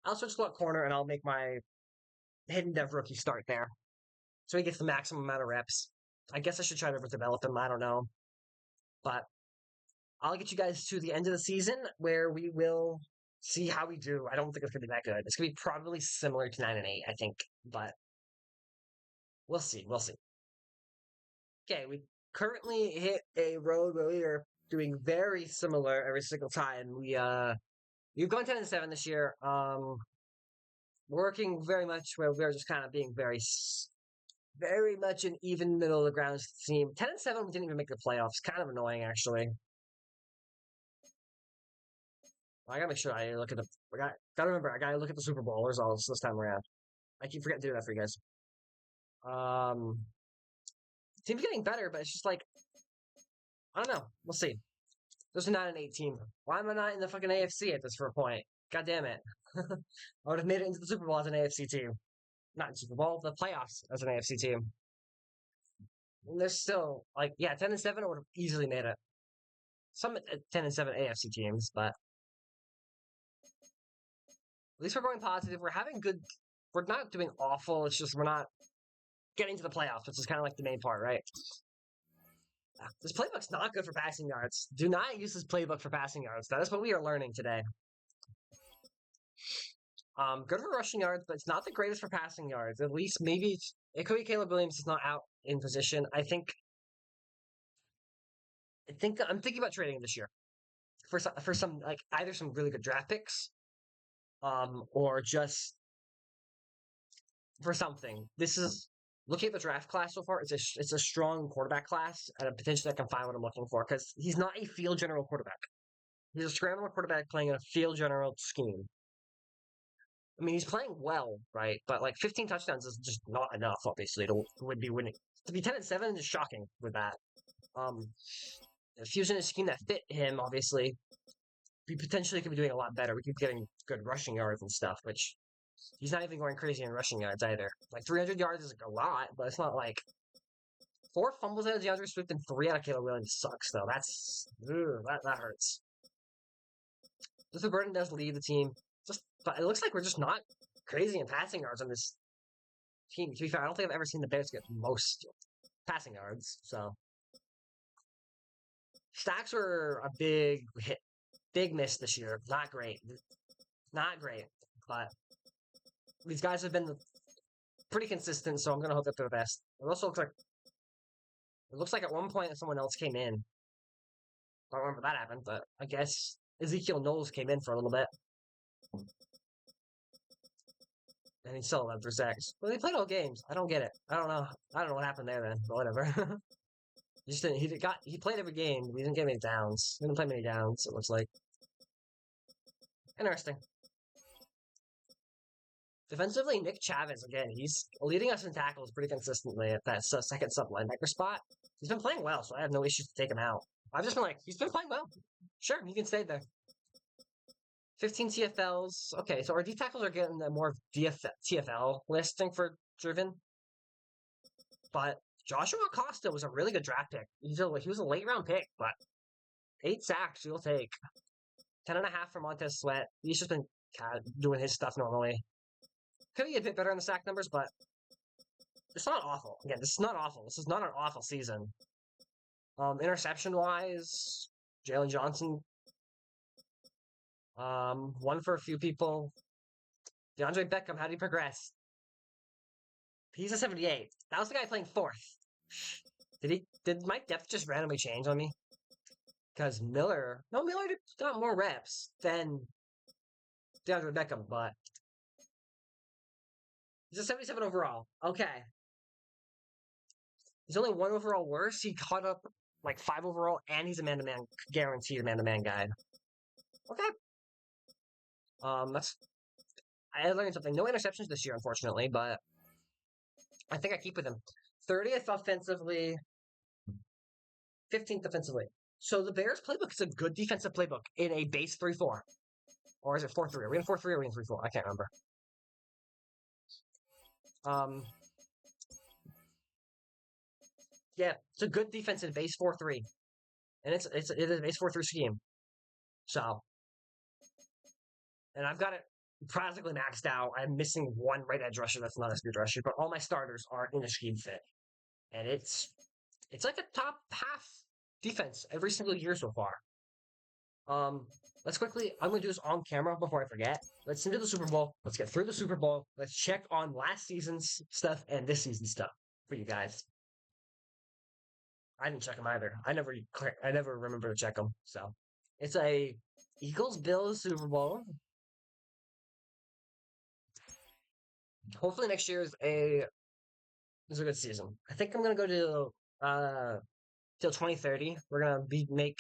I'll switch slot corner, and I'll make my hidden dev rookie start there. So he gets the maximum amount of reps. I guess I should try to develop him. I don't know. But I'll get you guys to the end of the season where we will see how we do. I don't think it's going to be that good. It's going to be probably similar to 9 and 8, I think. But we'll see. We'll see. Okay, we currently hit a road where we are doing very similar every single time. We've gone 10 and 7 this year. Working very much where we're just kind of being very much an even middle of the ground team. 10 and 7, we didn't even make the playoffs. Kind of annoying, actually. I gotta make sure I look at the. Gotta remember, I gotta look at the Super Bowl results this time around. I keep forgetting to do that for you guys. Team's getting better, but it's just like, I don't know. We'll see. There's a 9 and 8 team. Why am I not in the fucking AFC at this for a point? God damn it. I would have made it into the Super Bowl as an AFC team. Not in Super Bowl, the playoffs as an AFC team. And there's still, 10 and 7, I would have easily made it. Some 10 and 7 AFC teams, but at least we're going positive. We're having good. We're not doing awful. It's just we're not getting to the playoffs, which is kind of like the main part, right? This playbook's not good for passing yards. Do not use this playbook for passing yards. That is what we are learning today. Good for rushing yards, but it's not the greatest for passing yards. At least maybe it could be Caleb Williams is not out in position. I'm thinking about trading this year for some either some really good draft picks, or just for something. This is looking at the draft class so far. It's a strong quarterback class, and potentially I can find what I'm looking for because he's not a field general quarterback. He's a scrambler quarterback playing in a field general scheme. I mean, he's playing well, right? But 15 touchdowns is just not enough, obviously, to would be winning. To be 10 and 7 is shocking with that. If he was in a scheme that fit him, obviously, we potentially could be doing a lot better. We could be getting good rushing yards and stuff, which he's not even going crazy in rushing yards either. 300 yards is a lot, but it's not 4 fumbles out of DeAndre Swift and 3 out of Caleb Williams sucks, though. That hurts. Luther Burden does lead the team. But it looks like we're just not crazy in passing yards on this team. To be fair, I don't think I've ever seen the Bears get most passing yards. So stacks were a big miss this year. Not great. But these guys have been pretty consistent, so I'm gonna hope that they're the best. It also looks like at one point someone else came in. I don't remember that happened, but I guess Ezekiel Knowles came in for a little bit. And he still allowed 3 sacks. But they played all games. I don't get it. I don't know what happened there then, but whatever. He just didn't. He played every game. He didn't get many downs. He didn't play many downs. It looks like interesting. Defensively, Nick Chavez again. He's leading us in tackles pretty consistently at that second sub linebacker spot. He's been playing well, so I have no issues to take him out. I've just been he's been playing well. Sure, he can stay there. 15 TFLs. Okay, so our D tackles are getting a more TFL listing for Driven. But Joshua Acosta was a really good draft pick. He was a late round pick, but 8 sacks you'll take. 10.5 for Montez Sweat. He's just been doing his stuff normally. Could be a bit better in the sack numbers, but it's not awful. Again, this is not awful. This is not an awful season. Interception-wise, Jalen Johnson. 1 for a few people. DeAndre Beckham, how did he progress? He's a 78. That was the guy playing 4th. Did my depth just randomly change on me? Because Miller got more reps than DeAndre Beckham, but he's a 77 overall. Okay. He's only 1 overall worse. He caught up 5 overall, and he's a man-to-man, guaranteed man-to-man guy. Okay. I learned something. No interceptions this year, unfortunately, but I think I keep with him. 30th offensively, 15th defensively. So the Bears playbook is a good defensive playbook in a base 3-4. Or is it 4-3? Are we in 4-3 or are we in 3-4? I can't remember. Yeah, it's a good defense in base 4-3. And it is a base 4-3 scheme. So, and I've got it practically maxed out. I'm missing one right edge rusher that's not a speed rusher, but all my starters are in a scheme fit. And it's like a top half defense every single year so far. Let's quickly, I'm going to do this on camera before I forget. Let's into the Super Bowl. Let's get through the Super Bowl. Let's check on last season's stuff and this season's stuff for you guys. I didn't check them either. I never remember to check them. So it's a Eagles-Bills Super Bowl. Hopefully next year is a good season. I think I'm gonna go to till 2030. We're gonna make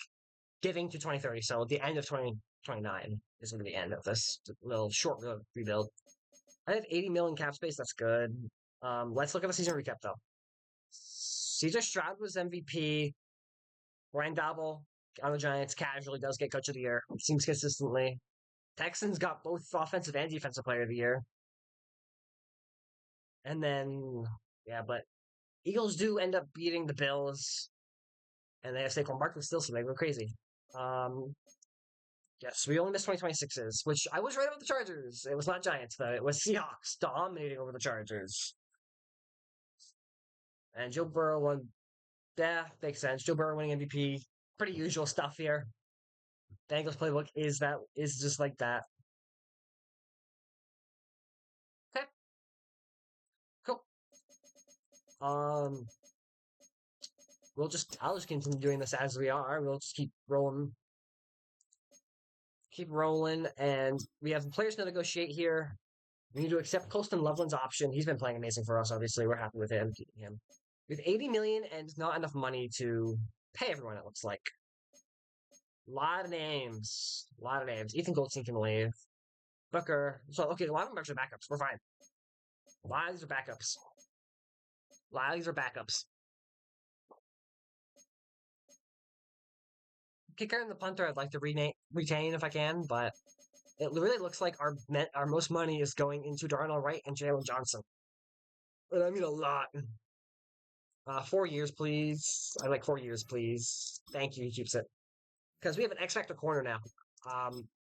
giving to 2030. So the end of 2029 is gonna be the end of this little short rebuild. I have 80 million cap space. That's good. Let's look at the season recap though. CJ Stroud was MVP. Ryan Dabble on the Giants casually does get Coach of the Year. Seems consistently. Texans got both offensive and defensive player of the year. And then, yeah, but Eagles do end up beating the Bills. And they have Saquon Barkley still, so they go crazy. Yes, we only missed 2026's, which I was right about the Chargers. It was not Giants, though. It was Seahawks dominating over the Chargers. And Joe Burrow won. Yeah, makes sense. Joe Burrow winning MVP. Pretty usual stuff here. Bengals playbook is just like that. Okay. Cool. I'll just continue doing this as we are. We'll just keep rolling. And we have players to negotiate here. We need to accept Colston Loveland's option. He's been playing amazing for us, obviously. We're happy with him. With 80 million and not enough money to pay everyone, it looks like. A lot of names. Ethan Goldstein can leave. Booker. So, okay, a lot of them are actually backups. We're fine. A lot of these are backups. Kicker and the punter I'd like to retain if I can, but it really looks like our most money is going into Darnell Wright and Jalen Johnson. And I mean a lot. 4 years, please. I'd like 4 years, please. Thank you, he keeps it. Because we have an X Factor corner now.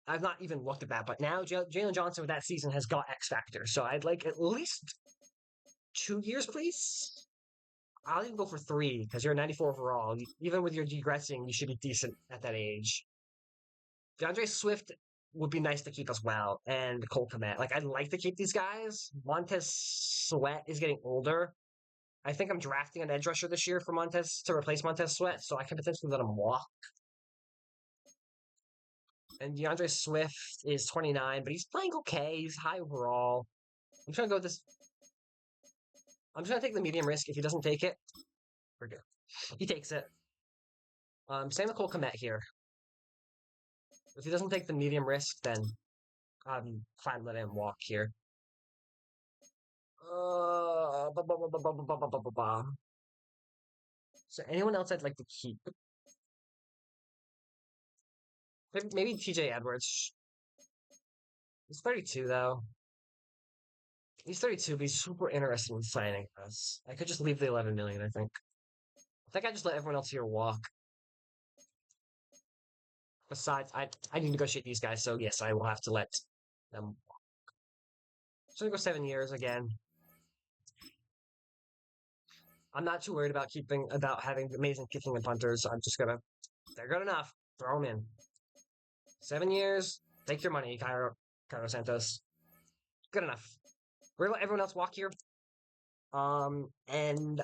I've not even looked at that, but now Jalen Johnson with that season has got X Factor. So I'd like at least 2 years, please. I'll even go for 3 because you're a 94 overall. Even with your degressing, you should be decent at that age. DeAndre Swift would be nice to keep as well, and Cole Kmet. Like, I'd like to keep these guys. Montez Sweat is getting older. I think I'm drafting an edge rusher this year for Montez to replace Montez Sweat, so I can potentially let him walk. And DeAndre Swift is 29, but he's playing okay. He's high overall. I'm just going to go with this. I'm just going to take the medium risk. If he doesn't take it, we're good. He takes it. Same with Cole Kmet here. If he doesn't take the medium risk, then I'm fine letting him walk here. So anyone else I'd like to keep? Maybe TJ Edwards. He's 32 though. He's 32, but he's super interested in signing us. I could just leave the 11 million, I think. I just let everyone else here walk. Besides, I need to negotiate these guys, so yes, I will have to let them walk. So I'm gonna go 7 years again. I'm not too worried about having amazing kicking and punters. I'm just gonna, they're good enough. Throw them in. 7 years. Take your money, Cairo Santos. Good enough. We're gonna let everyone else walk here. And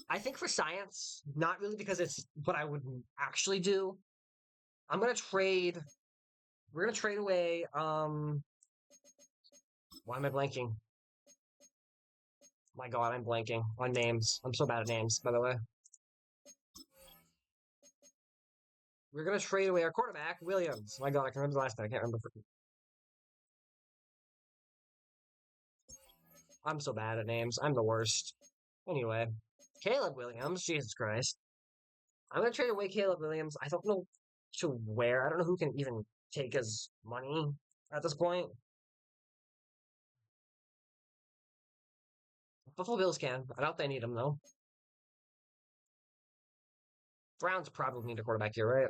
I think for science, not really because it's what I would actually do. I'm gonna trade. We're gonna trade away. Why am I blanking? My God, I'm blanking on names. I'm so bad at names, by the way. We're gonna trade away our quarterback, Williams. My God, I can remember the last time. I can't remember. I'm so bad at names. I'm the worst. Anyway, Caleb Williams. Jesus Christ. I'm gonna trade away Caleb Williams. I don't know to where. I don't know who can even take his money at this point. Buffalo Bills can. I doubt they need him though. Browns probably need a quarterback here, right?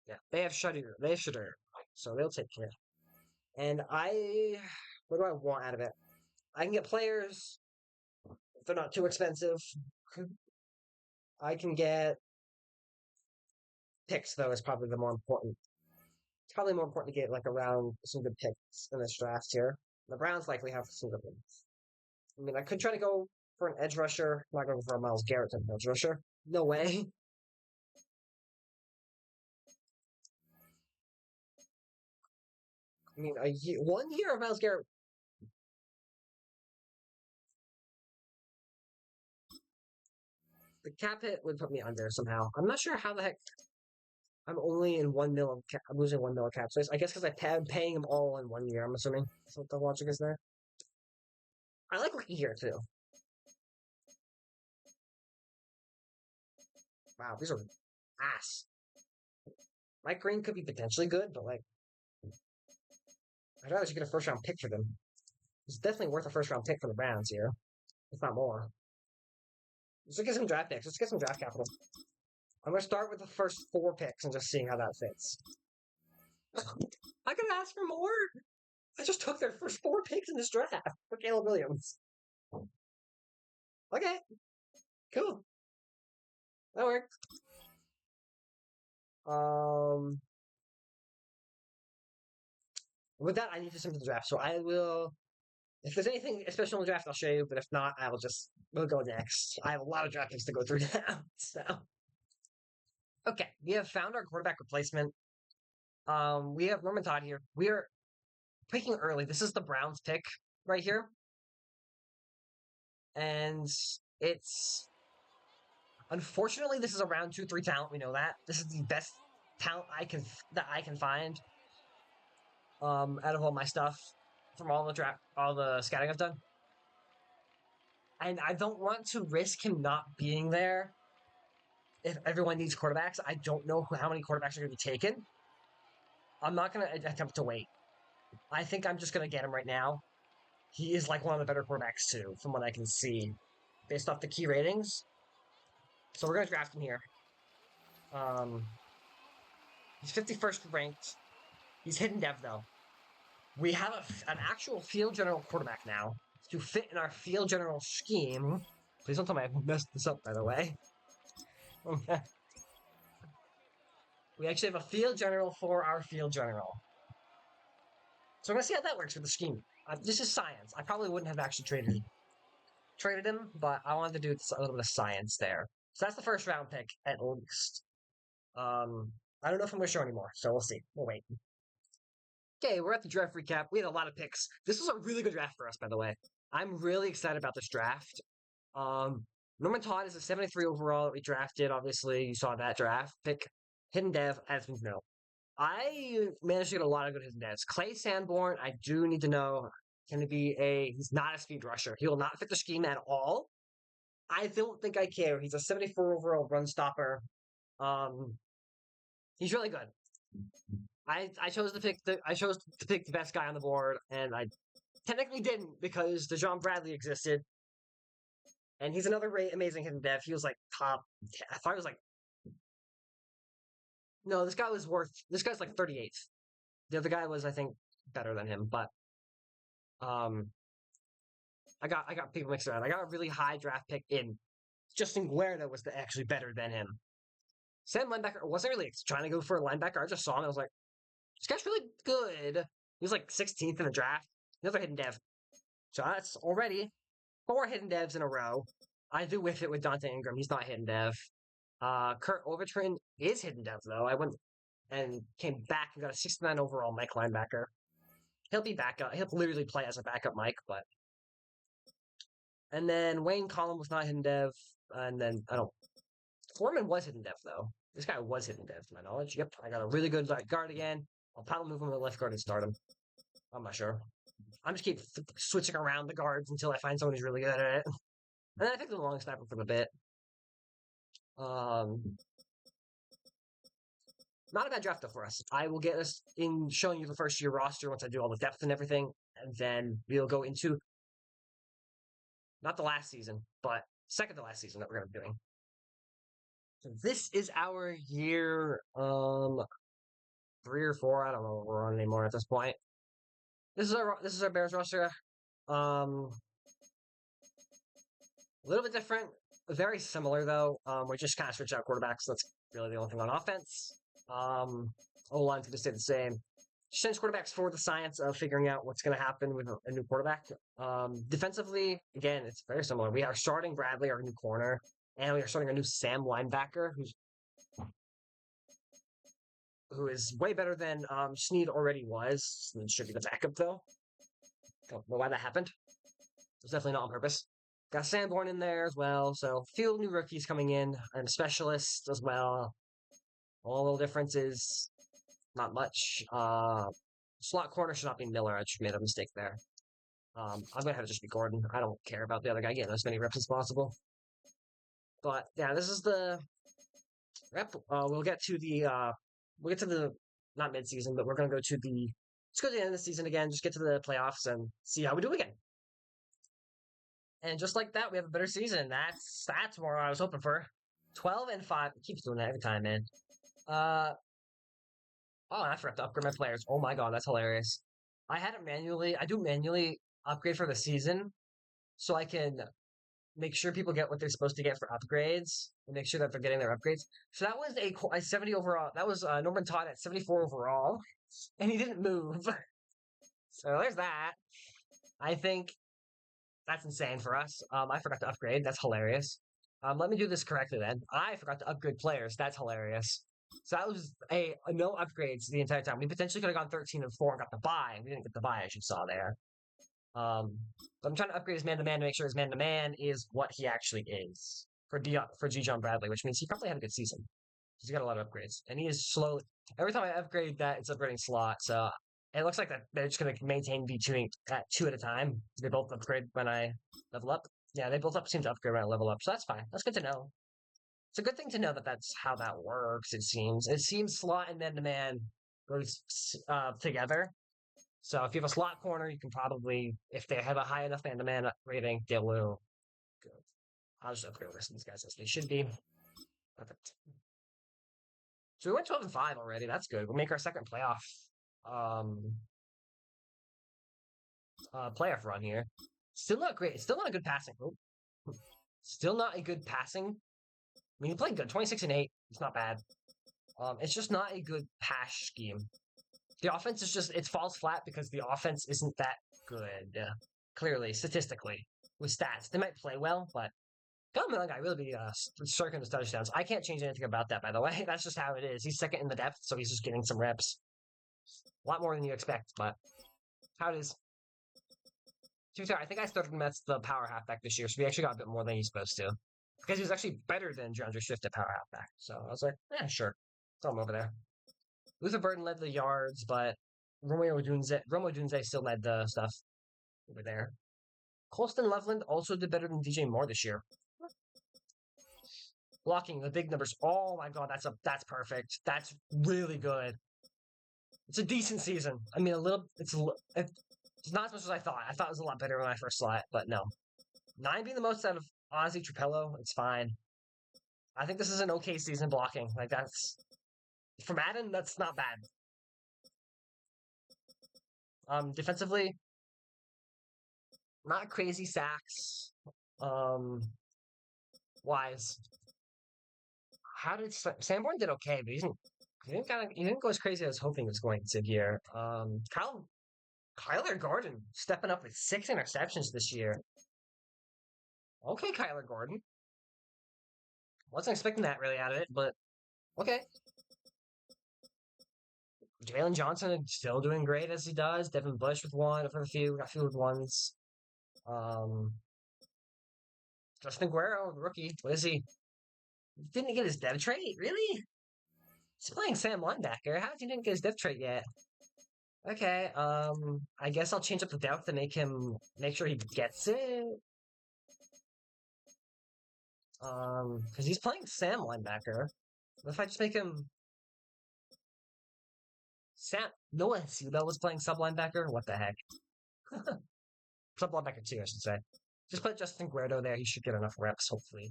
Yeah, they have Shudder. They have Shudder, so they'll take care. And what do I want out of it? I can get players if they're not too expensive. I can get picks though. Is probably the more important. It's probably more important to get like around some good picks in this draft here. The Browns likely have some good ones. I mean, I could try to go for an edge rusher. I'm not going for a Myles Garrett type of edge rusher. No way. I mean, 1 year of Myles Garrett. The cap hit would put me under somehow. I'm not sure how the heck I'm only in 1 mil. I'm losing 1 mil cap space. I guess because I'm paying them all in 1 year. I'm assuming that's what the logic is there. I like looking here too. Wow, these are ass. Mike Green could be potentially good, but like, I'd rather just get a first round pick for them. It's definitely worth a first round pick for the Browns here, if not more. Let's get some draft picks. Let's get some draft capital. I'm gonna start with the first 4 picks and just seeing how that fits. I could ask for more. I just took their first 4 picks in this draft for Caleb Williams. Okay, cool. That worked. With that, I need to send to the draft. So I will. If there's anything special in the draft, I'll show you. But if not, we'll go next. I have a lot of draft picks to go through now. So, okay, we have found our quarterback replacement. We have Norman Todd here. We are picking early. This is the Browns pick right here, and it's unfortunately this is a round 2-3 talent. We know that this is the best talent that I can find. Out of all my stuff from all the scouting I've done. And I don't want to risk him not being there if everyone needs quarterbacks. I don't know how many quarterbacks are going to be taken. I'm not going to attempt to wait. I think I'm just going to get him right now. He is like one of the better quarterbacks too, from what I can see, based off the key ratings. So we're going to draft him here. He's 51st ranked. He's hidden dev though. We have an actual field general quarterback now to fit in our field general scheme. Please don't tell me I messed this up, by the way. Okay. We actually have a field general for our field general. So I'm going to see how that works with the scheme. This is science. I probably wouldn't have actually traded him, but I wanted to do a little bit of science there. So that's the first round pick, at least. I don't know if I'm going to show anymore, so we'll see. We'll wait. Okay, we're at the draft recap. We had a lot of picks. This was a really good draft for us, by the way. I'm really excited about this draft. Norman Todd is a 73 overall that we drafted. Obviously, you saw that draft pick. Hidden dev, as we know. I managed to get a lot of good hidden devs. Clay Sanborn, I do need to know. He's not a speed rusher. He will not fit the scheme at all. I don't think I care. He's a 74 overall run stopper. He's really good. I chose to pick the best guy on the board, and I technically didn't because DeJon Bradley existed, and he's another amazing hidden dev. He was like top. I thought he was like. No, this guy's like 38th. The other guy was, I think, better than him, but I got people mixed around. I got a really high draft pick in Justin Guerra was actually better than him. Sam linebacker wasn't really trying to go for a linebacker. I just saw him. I was like, this guy's really good. He was like 16th in the draft. Another hidden dev. So that's already 4 hidden devs in a row. I do whiff it with Dante Ingram. He's not hidden dev. Kurt Overtrin is hidden dev, though. I went and came back and got a 69 overall Mike linebacker. He'll be backup. He'll literally play as a backup Mike, but. And then Wayne Collin was not hidden dev. And then, Foreman was hidden dev, though. This guy was hidden dev, to my knowledge. Yep, I got a really good guard again. I'll probably move him to left guard and start him. I'm not sure. I'm just keep switching around the guards until I find someone who's really good at it. And then I pick the long snapper for the bit. Not a bad draft though for us. I will get us in showing you the first year roster once I do all the depth and everything, and then we'll go into not the last season, but second to last season that we're going to be doing. So this is our year 3 or 4. I don't know what we're on anymore at this point. This is our Bears roster. A little bit different, very similar though. We just kind of switched out quarterbacks. That's really the only thing on offense. O-line's going to stay the same. Change quarterbacks for the science of figuring out what's going to happen with a new quarterback. Defensively, again, it's very similar. We are starting Bradley, our new corner, and we are starting a new Sam linebacker, who is way better than Snead already was. Snead should be the backup though. Don't know why that happened. It was definitely not on purpose. Got Sanborn in there as well, so a few new rookies coming in, and a specialist as well. All the difference is not much. Slot corner should not be Miller. I just made a mistake there. I'm gonna have to just be Gordon. I don't care about the other guy getting as many reps as possible. But yeah, this is the rep. We'll get to the not mid-season, but we're gonna go to the let's go to the end of the season again. Just get to the playoffs and see how we do again. And just like that, we have a better season. That's more what I was hoping for. 12-5. It keeps doing that every time, man. Oh, I forgot to upgrade my players. Oh my god, that's hilarious. I do manually upgrade for the season so I can make sure people get what they're supposed to get for upgrades and make sure that they're getting their upgrades. So that was a 70 overall. That was Norman Todd at 74 overall, and he didn't move. So there's that. I think that's insane for us. I forgot to upgrade. That's hilarious. Let me do this correctly then. I forgot to upgrade players. That's hilarious. So that was a no upgrades the entire time. We potentially could have gone 13-4 and got the bye. We didn't get the bye, as you saw there. But I'm trying to upgrade his man-to-man to make sure his man-to-man is what he actually is for G. John Bradley, which means he probably had a good season. He's got a lot of upgrades, and he is slowly. Every time I upgrade that, it's upgrading slot. So it looks like that they're just going to maintain V2 at 2 at a time. They both upgrade when I level up. Yeah, they both seem to upgrade when I level up, so that's fine. That's good to know. It's a good thing to know that that's how that works, it seems. It seems slot and man-to-man goes together. So if you have a slot corner, you can probably, if they have a high enough man-to-man rating, they will go. I'll just upgrade these guys as they should be. Perfect. So we went 12-5 already. That's good. We'll make our second playoff playoff run here. Still not great. Still not a good passing. Still not a good passing. I mean, he played good. 26-8. It's not bad. It's just not a good pass scheme. The offense is just, it falls flat because the offense isn't that good. Clearly, statistically, with stats. They might play well, but Kyle Miller guy really be circling his touchdowns. I can't change anything about that, by the way. That's just how it is. He's second in the depth, so he's just getting some reps. A lot more than you expect, but how it is. To be fair, I think I started him as the power halfback this year, so we actually got a bit more than he's supposed to. Because he was actually better than DeAndre Swift at power halfback. So I was like, yeah, sure. Throw him over there. Luther Burton led the yards, but Romeo Dunze still led the stuff over there. Colston Loveland also did better than DJ Moore this year. Blocking the big numbers. Oh my god, that's perfect. That's really good. It's a decent season. I mean, it's not as much as I thought. I thought it was a lot better when I first saw it, but no. 9 being the most out of Ozzy Trapello, it's fine. I think this is an okay season blocking. Like, that's for Madden, that's not bad. Defensively, not crazy sacks. Wise. How did Sanborn did okay, but he didn't go as crazy as I was hoping he was going to here. Kyler Gordon stepping up with 6 interceptions this year. Okay, Kyler Gordon. Wasn't expecting that really out of it, but okay. Jalen Johnson still doing great as he does. Devin Bush with 1 for a few. Got a few with 1s. Justin Guerrero, rookie. What is he? He didn't get his dev trait? Really? He's playing Sam linebacker. How did he didn't get his dev trait yet? Okay, I guess I'll change up the depth to make sure he gets it. Because he's playing Sam linebacker. What if I just make him Sam? Noah Sudo was playing sub linebacker. What the heck? Sub linebacker too, I should say. Just put Justin Guerrero there. He should get enough reps, hopefully.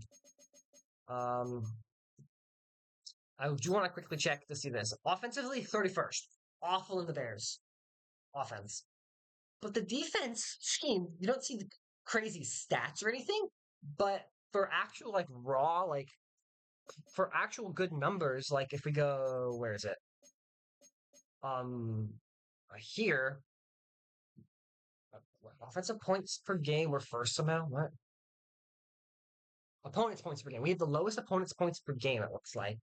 Um, I do want to quickly check to see this. Offensively, 31st. Awful in the Bears offense. But the defense scheme, you don't see the crazy stats or anything. But for actual like raw, like for actual good numbers, like if we go, where is it? Um, here, offensive points per game were first somehow. What? Opponents points per game. We have the lowest opponents points per game. It looks like.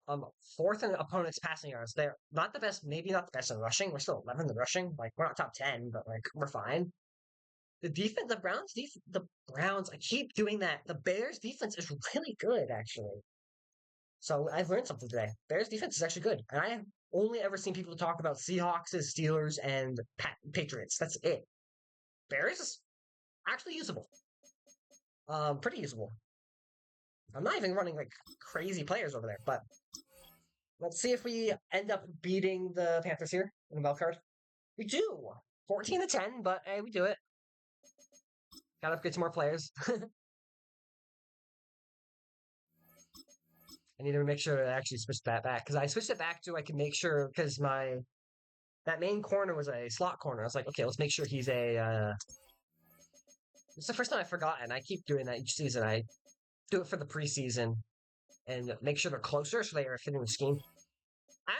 Um, fourth in opponents passing yards. They're not the best. Maybe not the best in rushing. We're still 11th in rushing. Like we're not top 10, but like we're fine. The defense, the Browns. I keep doing that. The Bears defense is really good, actually. So I've learned something today. Bears defense is actually good, and I have only ever seen people talk about Seahawks, Steelers, and Patriots. That's it. Bears is actually usable. Pretty usable. I'm not even running like crazy players over there, but let's see if we end up beating the Panthers here in the bell card. We do 14-10, but hey, we do it. Gotta upgrade some more players. I need to make sure to actually switch that back because I switched it back to I can make sure because that main corner was a slot corner. I was like, okay, let's make sure he's a. It's the first time I forgot, and I keep doing that each season. I do it for the preseason and make sure they're closer so they are fitting the scheme.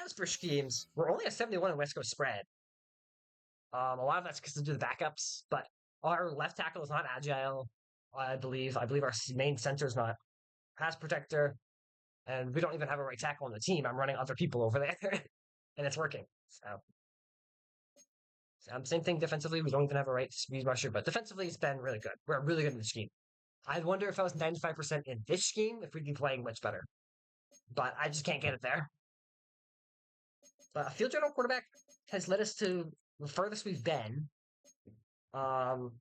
As for schemes, we're only at 71 in West Coast spread. A lot of that's because to do the backups, but our left tackle is not agile. I believe. I believe our main center is not pass protector, and we don't even have a right tackle on the team. I'm running other people over there, and it's working. Same thing defensively. We don't even have a right speed rusher, but defensively it's been really good. We're really good in the scheme. I wonder if I was 95% in this scheme, if we'd be playing much better. But I just can't get it there. But a field general quarterback has led us to the furthest we've been. We'll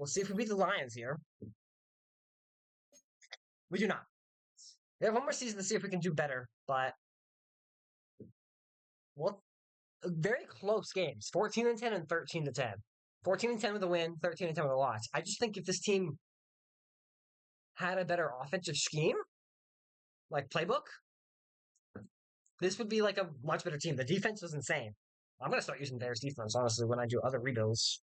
see if we beat the Lions here. We do not. We have one more season to see if we can do better, but well, very close games. 14-10 and 13-10. 14-10 with a win, 13-10 with a loss. I just think if this team had a better offensive scheme, like playbook, this would be like a much better team. The defense was insane. I'm gonna start using Bears defense honestly when I do other rebuilds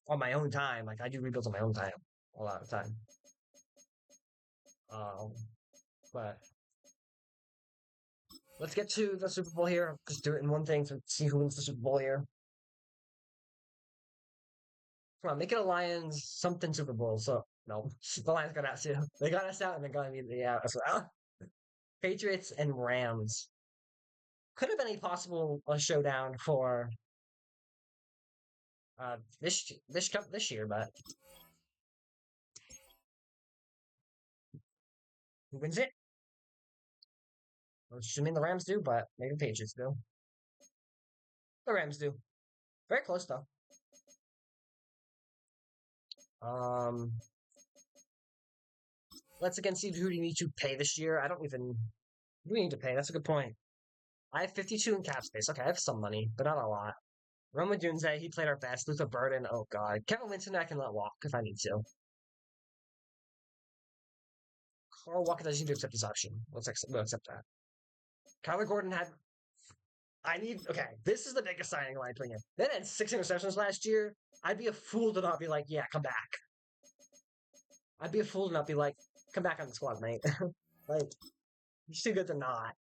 on my own time. Like I do rebuilds on my own time a lot of the time. Um, but let's get to the Super Bowl here. Just do it in one thing to see who wins the Super Bowl here. Come on, make it a Lions something Super Bowl. So no, the Lions got out too. They got us out and they got immediately out as well. Patriots and Rams could have been a possible showdown for this year, but who wins it? I'm assuming the Rams do, but maybe the Patriots do. The Rams do. Very close though. Um, let's again see who do you need to pay this year. I don't even. Who do we need to pay? That's a good point. I have 52 in cap space. Okay, I have some money, but not a lot. Roma Dunze, he played our best. Luther Burden, oh god. Kevin Winston, I can let walk if I need to. Carl Walker doesn't need to accept this option. We'll accept that. Kyler Gordon had. Okay, this is the biggest signing line bring in. Then had 6 interceptions last year. I'd be a fool to not be like, yeah, come back. I'd be a fool to not be like, come back on the squad, mate. Like, you're too good to not.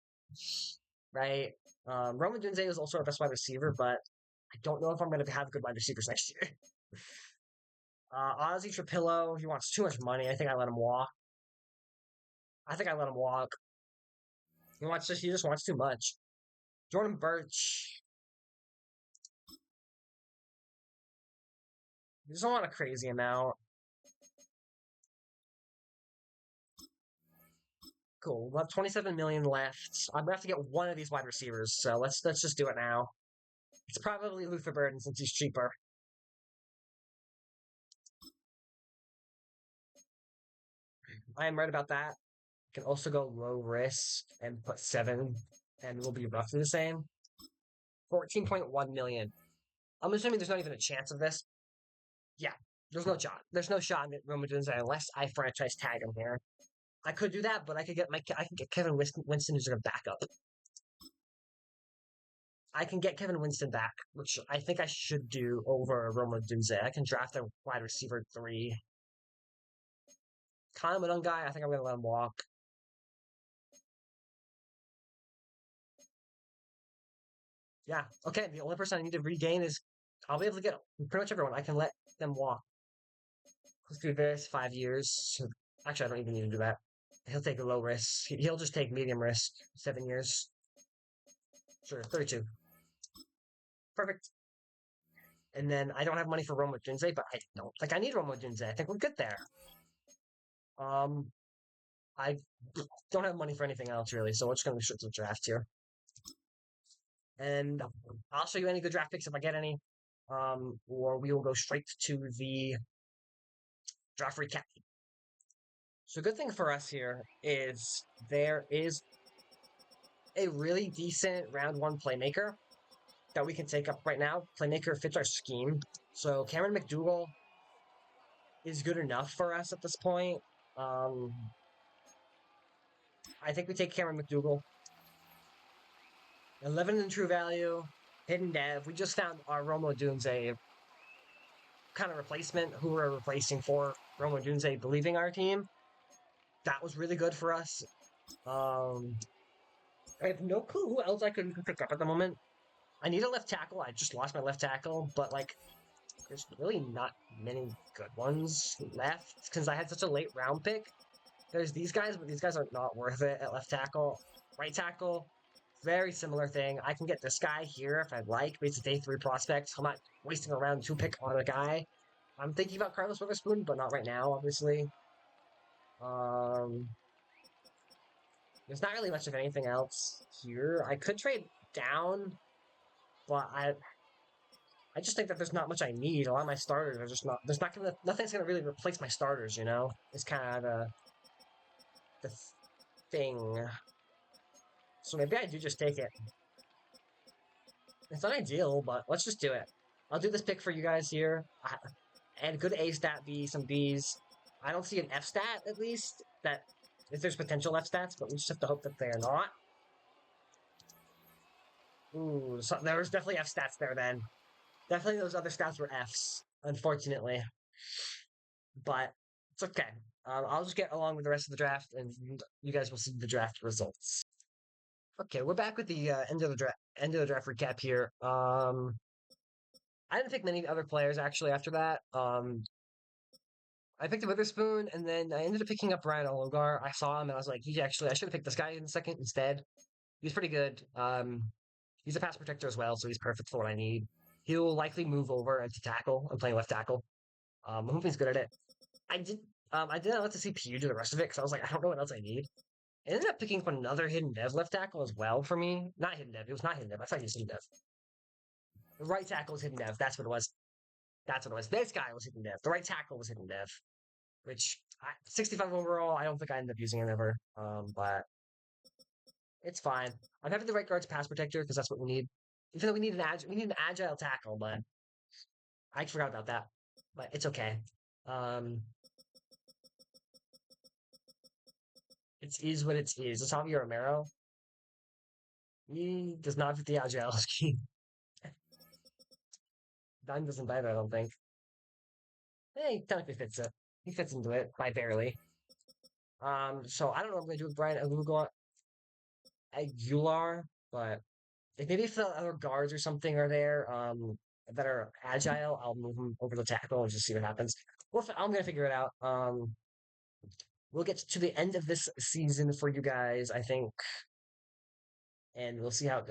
Right? Roman Dunze is also our best wide receiver, but I don't know if I'm going to have good wide receivers next year. Ozzy Trapillo, he wants too much money. I think I let him walk. He just wants too much. Jordan Birch. He doesn't want a crazy amount. Cool. We'll have 27 million left. I'm gonna have to get one of these wide receivers, so let's just do it now. It's probably Luther Burden since he's cheaper. I am right about that. Can also go low risk and put 7, and we'll be roughly the same. 14.1 million. I'm assuming there's not even a chance of this. Yeah, there's no shot. There's no shot that Roman Jones unless I franchise tag him here. I could do that, but I can get Kevin Winston who's gonna back up. I can get Kevin Winston back, which I think I should do over Roma Dunze. I can draft a wide receiver 3. Kyle Madden guy, I think I'm gonna let him walk. Yeah, okay. The only person I need to regain is I'll be able to get pretty much everyone. I can let them walk. Let's do this 5 years. Actually, I don't even need to do that. He'll take a low risk. He'll just take medium risk. 7 years. Sure, 32. Perfect. And then I don't have money for Roma Junze, but I don't. Like, I need Roma Junze. I think we're good there. I don't have money for anything else, really, so we're just going to switch to the draft here. And I'll show you any good draft picks if I get any. Or we will go straight to the draft recap. So, good thing for us here is there is a really decent round 1 playmaker that we can take up right now. Playmaker fits our scheme. So, Cameron McDougal is good enough for us at this point. I think we take Cameron McDougal. 11 in true value, hidden dev. We just found our Romo Dunze kind of replacement who we're replacing for Romo Dunze believing our team. That was really good for us. I have no clue who else I could pick up at the moment. I need a left tackle. I just lost my left tackle, but like, there's really not many good ones left because I had such a late round pick. There's these guys, but these guys are not worth it at left tackle. Right tackle, very similar thing. I can get this guy here if I'd like, but it's a day 3 prospect. I'm not wasting a round 2 pick on a guy. I'm thinking about Carlos Witherspoon, but not right now, obviously. There's not really much of anything else here. I could trade down, but I just think that there's not much I need. A lot of my starters are just not. Nothing's gonna really replace my starters. You know, it's kind of the thing. So maybe I do just take it. It's not ideal, but let's just do it. I'll do this pick for you guys here. And good A stat B, some Bs. I don't see an F stat at least that if there's potential F stats, but we just have to hope that they are not. Ooh, so there was definitely F stats there then. Definitely those other stats were Fs, unfortunately. But it's okay. I'll just get along with the rest of the draft, and you guys will see the draft results. Okay, we're back with the end of the draft recap here. I didn't pick many other players actually after that. I picked up Witherspoon, and then I ended up picking up Ryan Ologar. I saw him, and I was like, I should have picked this guy in second instead. He's pretty good. He's a pass protector as well, so he's perfect for what I need. He'll likely move over into tackle. I'm playing left tackle. I'm hoping he's good at it. I didn't let the CPU do the rest of it because I was like, I don't know what else I need. I ended up picking up another hidden dev left tackle as well for me. Not hidden dev. It was not hidden dev. I thought he was hidden dev. The right tackle was hidden dev. That's what it was. That's what it was. This guy was hidden dev. The right tackle was hidden dev. Which 65 overall. I don't think I ended up using it ever. But it's fine. I'm having the right guard's pass protector because that's what we need. Even though we need an agile tackle, but I forgot about that. But it's okay. It is what it is. It's Javier Romero. He does not fit the agile scheme. Don doesn't either, I don't think. He technically fits it. He fits into it by barely. So I don't know what I'm gonna do with Brian Aguilar, but if maybe if the other guards or something are there, that are agile, I'll move them over the tackle and just see what happens. I'm gonna figure it out. We'll get to the end of this season for you guys, I think, and we'll see how.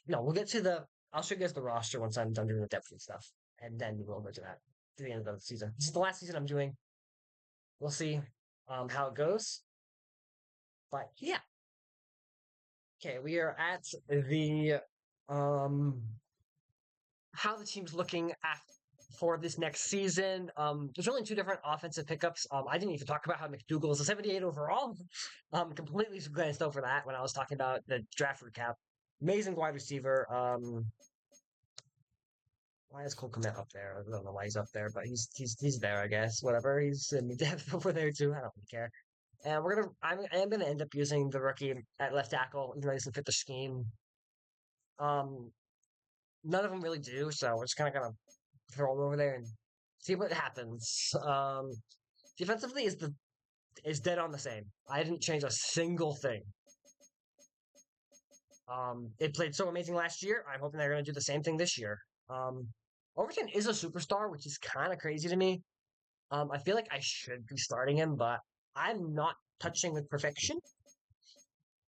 No, we'll get to the. I'll show you guys the roster once I'm done doing the depth and stuff, and then we'll go to that to the end of the season. This is the last season I'm doing. We'll see how it goes. But yeah, okay, we are at the how the team's looking for this next season. There's only two different offensive pickups. I didn't even talk about how McDougal is a 78 overall. Completely glanced over that when I was talking about the draft recap. Amazing wide receiver. Why is Cole Kmet up there? I don't know why he's up there, but he's there, I guess. Whatever. He's in depth over there too. I don't really care. And I am gonna end up using the rookie at left tackle, even though he doesn't fit the scheme. Um, None of them really do, so we're just kind of gonna throw him over there and see what happens. Defensively is dead on the same. I didn't change a single thing. It played so amazing last year. I'm hoping they're gonna do the same thing this year. Overton is a superstar, which is kind of crazy to me. I feel like I should be starting him, but I'm not touching with perfection,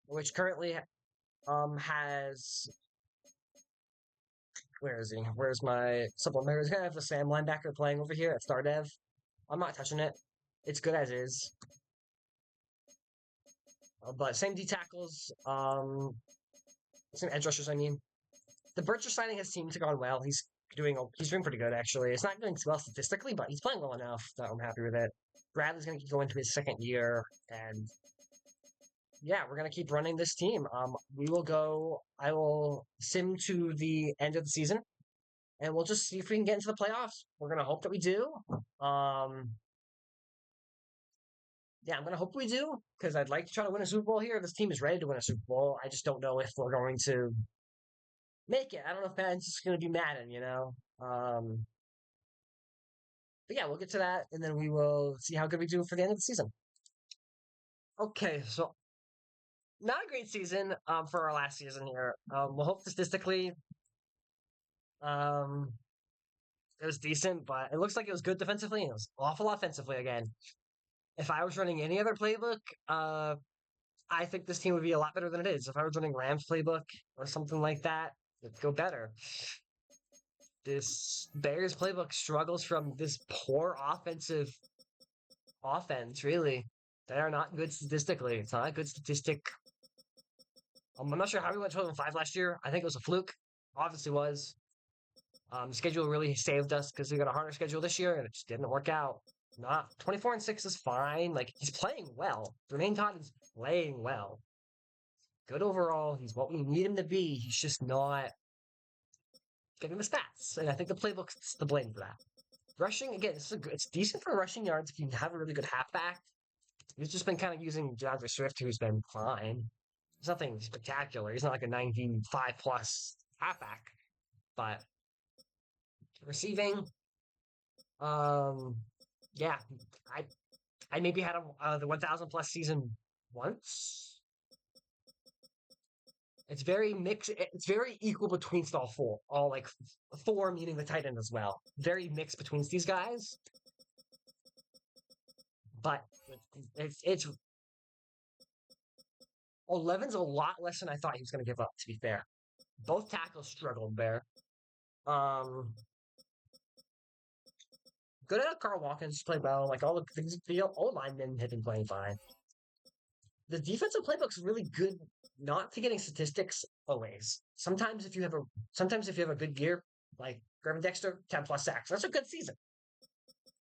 which currently has where is he? Where's my supplementer? He's gonna have the Sam linebacker playing over here at Star Dev. I'm not touching it. It's good as is. But same D tackles, same edge rushers. I mean, the Bircher signing has seemed to gone well. He's doing pretty good actually. It's not doing well statistically, but he's playing well enough that I'm happy with it. Bradley's gonna keep going to his second year, and yeah, we're gonna keep running this team. We will go. I will sim to the end of the season, and we'll just see if we can get into the playoffs. We're gonna hope that we do. Um, yeah, I'm gonna hope we do because I'd like to try to win a Super Bowl here. This team is ready to win a Super Bowl. I just don't know if we're going to make it. I don't know if Madden's just gonna be Madden, you know. But yeah, we'll get to that, and then we will see how good we do for the end of the season. Okay, so not a great season for our last season here. We'll hope statistically um it was decent, but it looks like it was good defensively and it was awful offensively again. If I was running any other playbook, I think this team would be a lot better than it is. If I was running Rams playbook or something like that, it'd go better. This Bears playbook struggles from this poor offense, really. They are not good statistically. It's not a good statistic. I'm not sure how we went 12-5 last year. I think it was a fluke. Obviously was. Schedule really saved us because we got a harder schedule this year and it just didn't work out. Not 24-6 is fine. Like he's playing well. Jermaine Todd is playing well. Good overall. He's what we need him to be. He's just not getting the stats, and I think the playbook's to blame for that. Rushing again, it's decent for rushing yards if you have a really good halfback. He's just been kind of using DeAndre Swift, who's been fine. It's nothing spectacular. He's not like a 95 plus halfback, but receiving, yeah, I maybe had the 1,000 plus season once. It's very mixed. It's very equal between all four. All like four meaning the tight end as well. Very mixed between these guys. But it's 11's a lot less than I thought he was going to give up. To be fair, both tackles struggled there. Good at Carl Watkins played well. Like all the things, the old linemen have been playing fine. The defensive playbook's really good. Not to getting statistics always. Sometimes if you have a good year, like Graham Dexter, 10 plus sacks, that's a good season.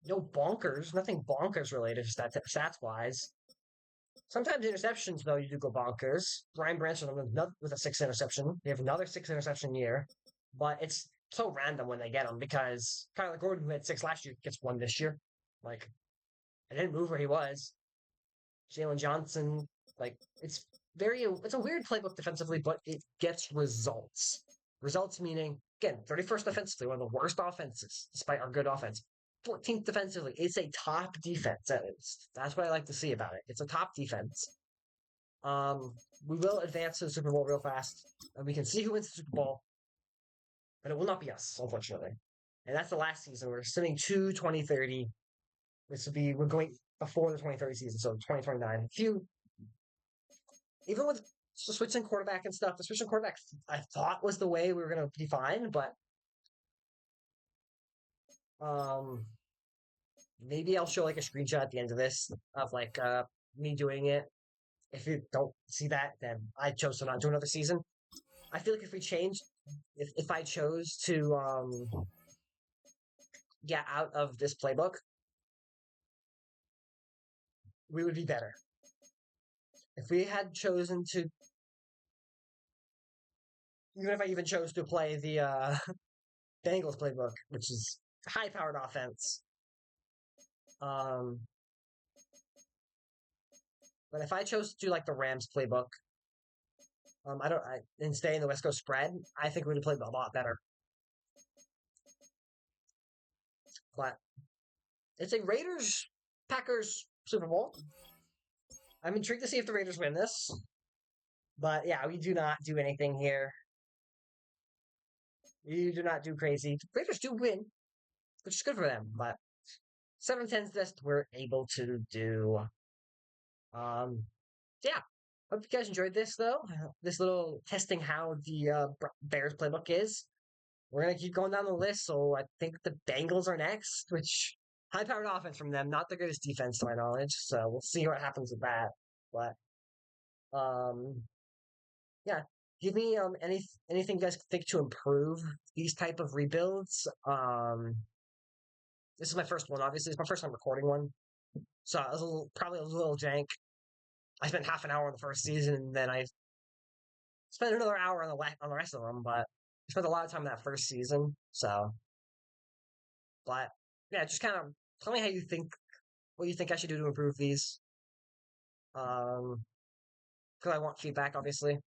No bonkers, nothing bonkers related stats wise. Sometimes interceptions, though, you do go bonkers. Brian Branson with a 6 interception. They have another 6 interception year, but it's so random when they get them because Kyler Gordon, who had 6 last year, gets 1 this year. Like, I didn't move where he was. Jalen Johnson, like, it's a weird playbook defensively, but it gets results. Results meaning, again, 31st defensively, one of the worst offenses, despite our good offense. 14th defensively. It's a top defense, at least. That's what I like to see about it. It's a top defense. We will advance to the Super Bowl real fast, and we can see who wins the Super Bowl, but it will not be us, unfortunately. And that's the last season. We're sitting to 2030. We're going before the 2030 season, so 2029. Even with the switching quarterback and stuff, the switching quarterback I thought was the way we were going to be fine, but maybe I'll show like a screenshot at the end of this of like me doing it If you don't see that, then I chose to not do another season. I feel like if we changed, if I chose to get out of this playbook, we would be better. If we had chosen to, even if I even chose to play the Bengals playbook, which is high-powered offense, um, but if I chose to do like the Rams playbook, and stay in the West Coast spread, I think we would have played a lot better. But it's a Raiders Packers Super Bowl. I'm intrigued to see if the Raiders win this. But yeah, we do not do anything here. We do not do crazy. The Raiders do win, which is good for them. But 7-10's best we're able to do. Um, yeah. Hope you guys enjoyed this though. This little testing how the Bears playbook is. We're gonna keep going down the list. So I think the Bengals are next, which high-powered offense from them, not the greatest defense to my knowledge. So we'll see what happens with that. But yeah, give me anything you guys think to improve these type of rebuilds. This is my first one. Obviously, it's my first time recording one, so I was probably a little jank. I spent half an hour on the first season, and then I spent another hour on the rest of them. But I spent a lot of time in that first season. So, but yeah, just kind of tell me how you think, what you think I should do to improve these. Because I want feedback, obviously.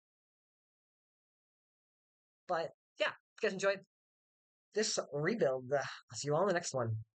But yeah, if you guys enjoyed this rebuild, I'll see you all in the next one.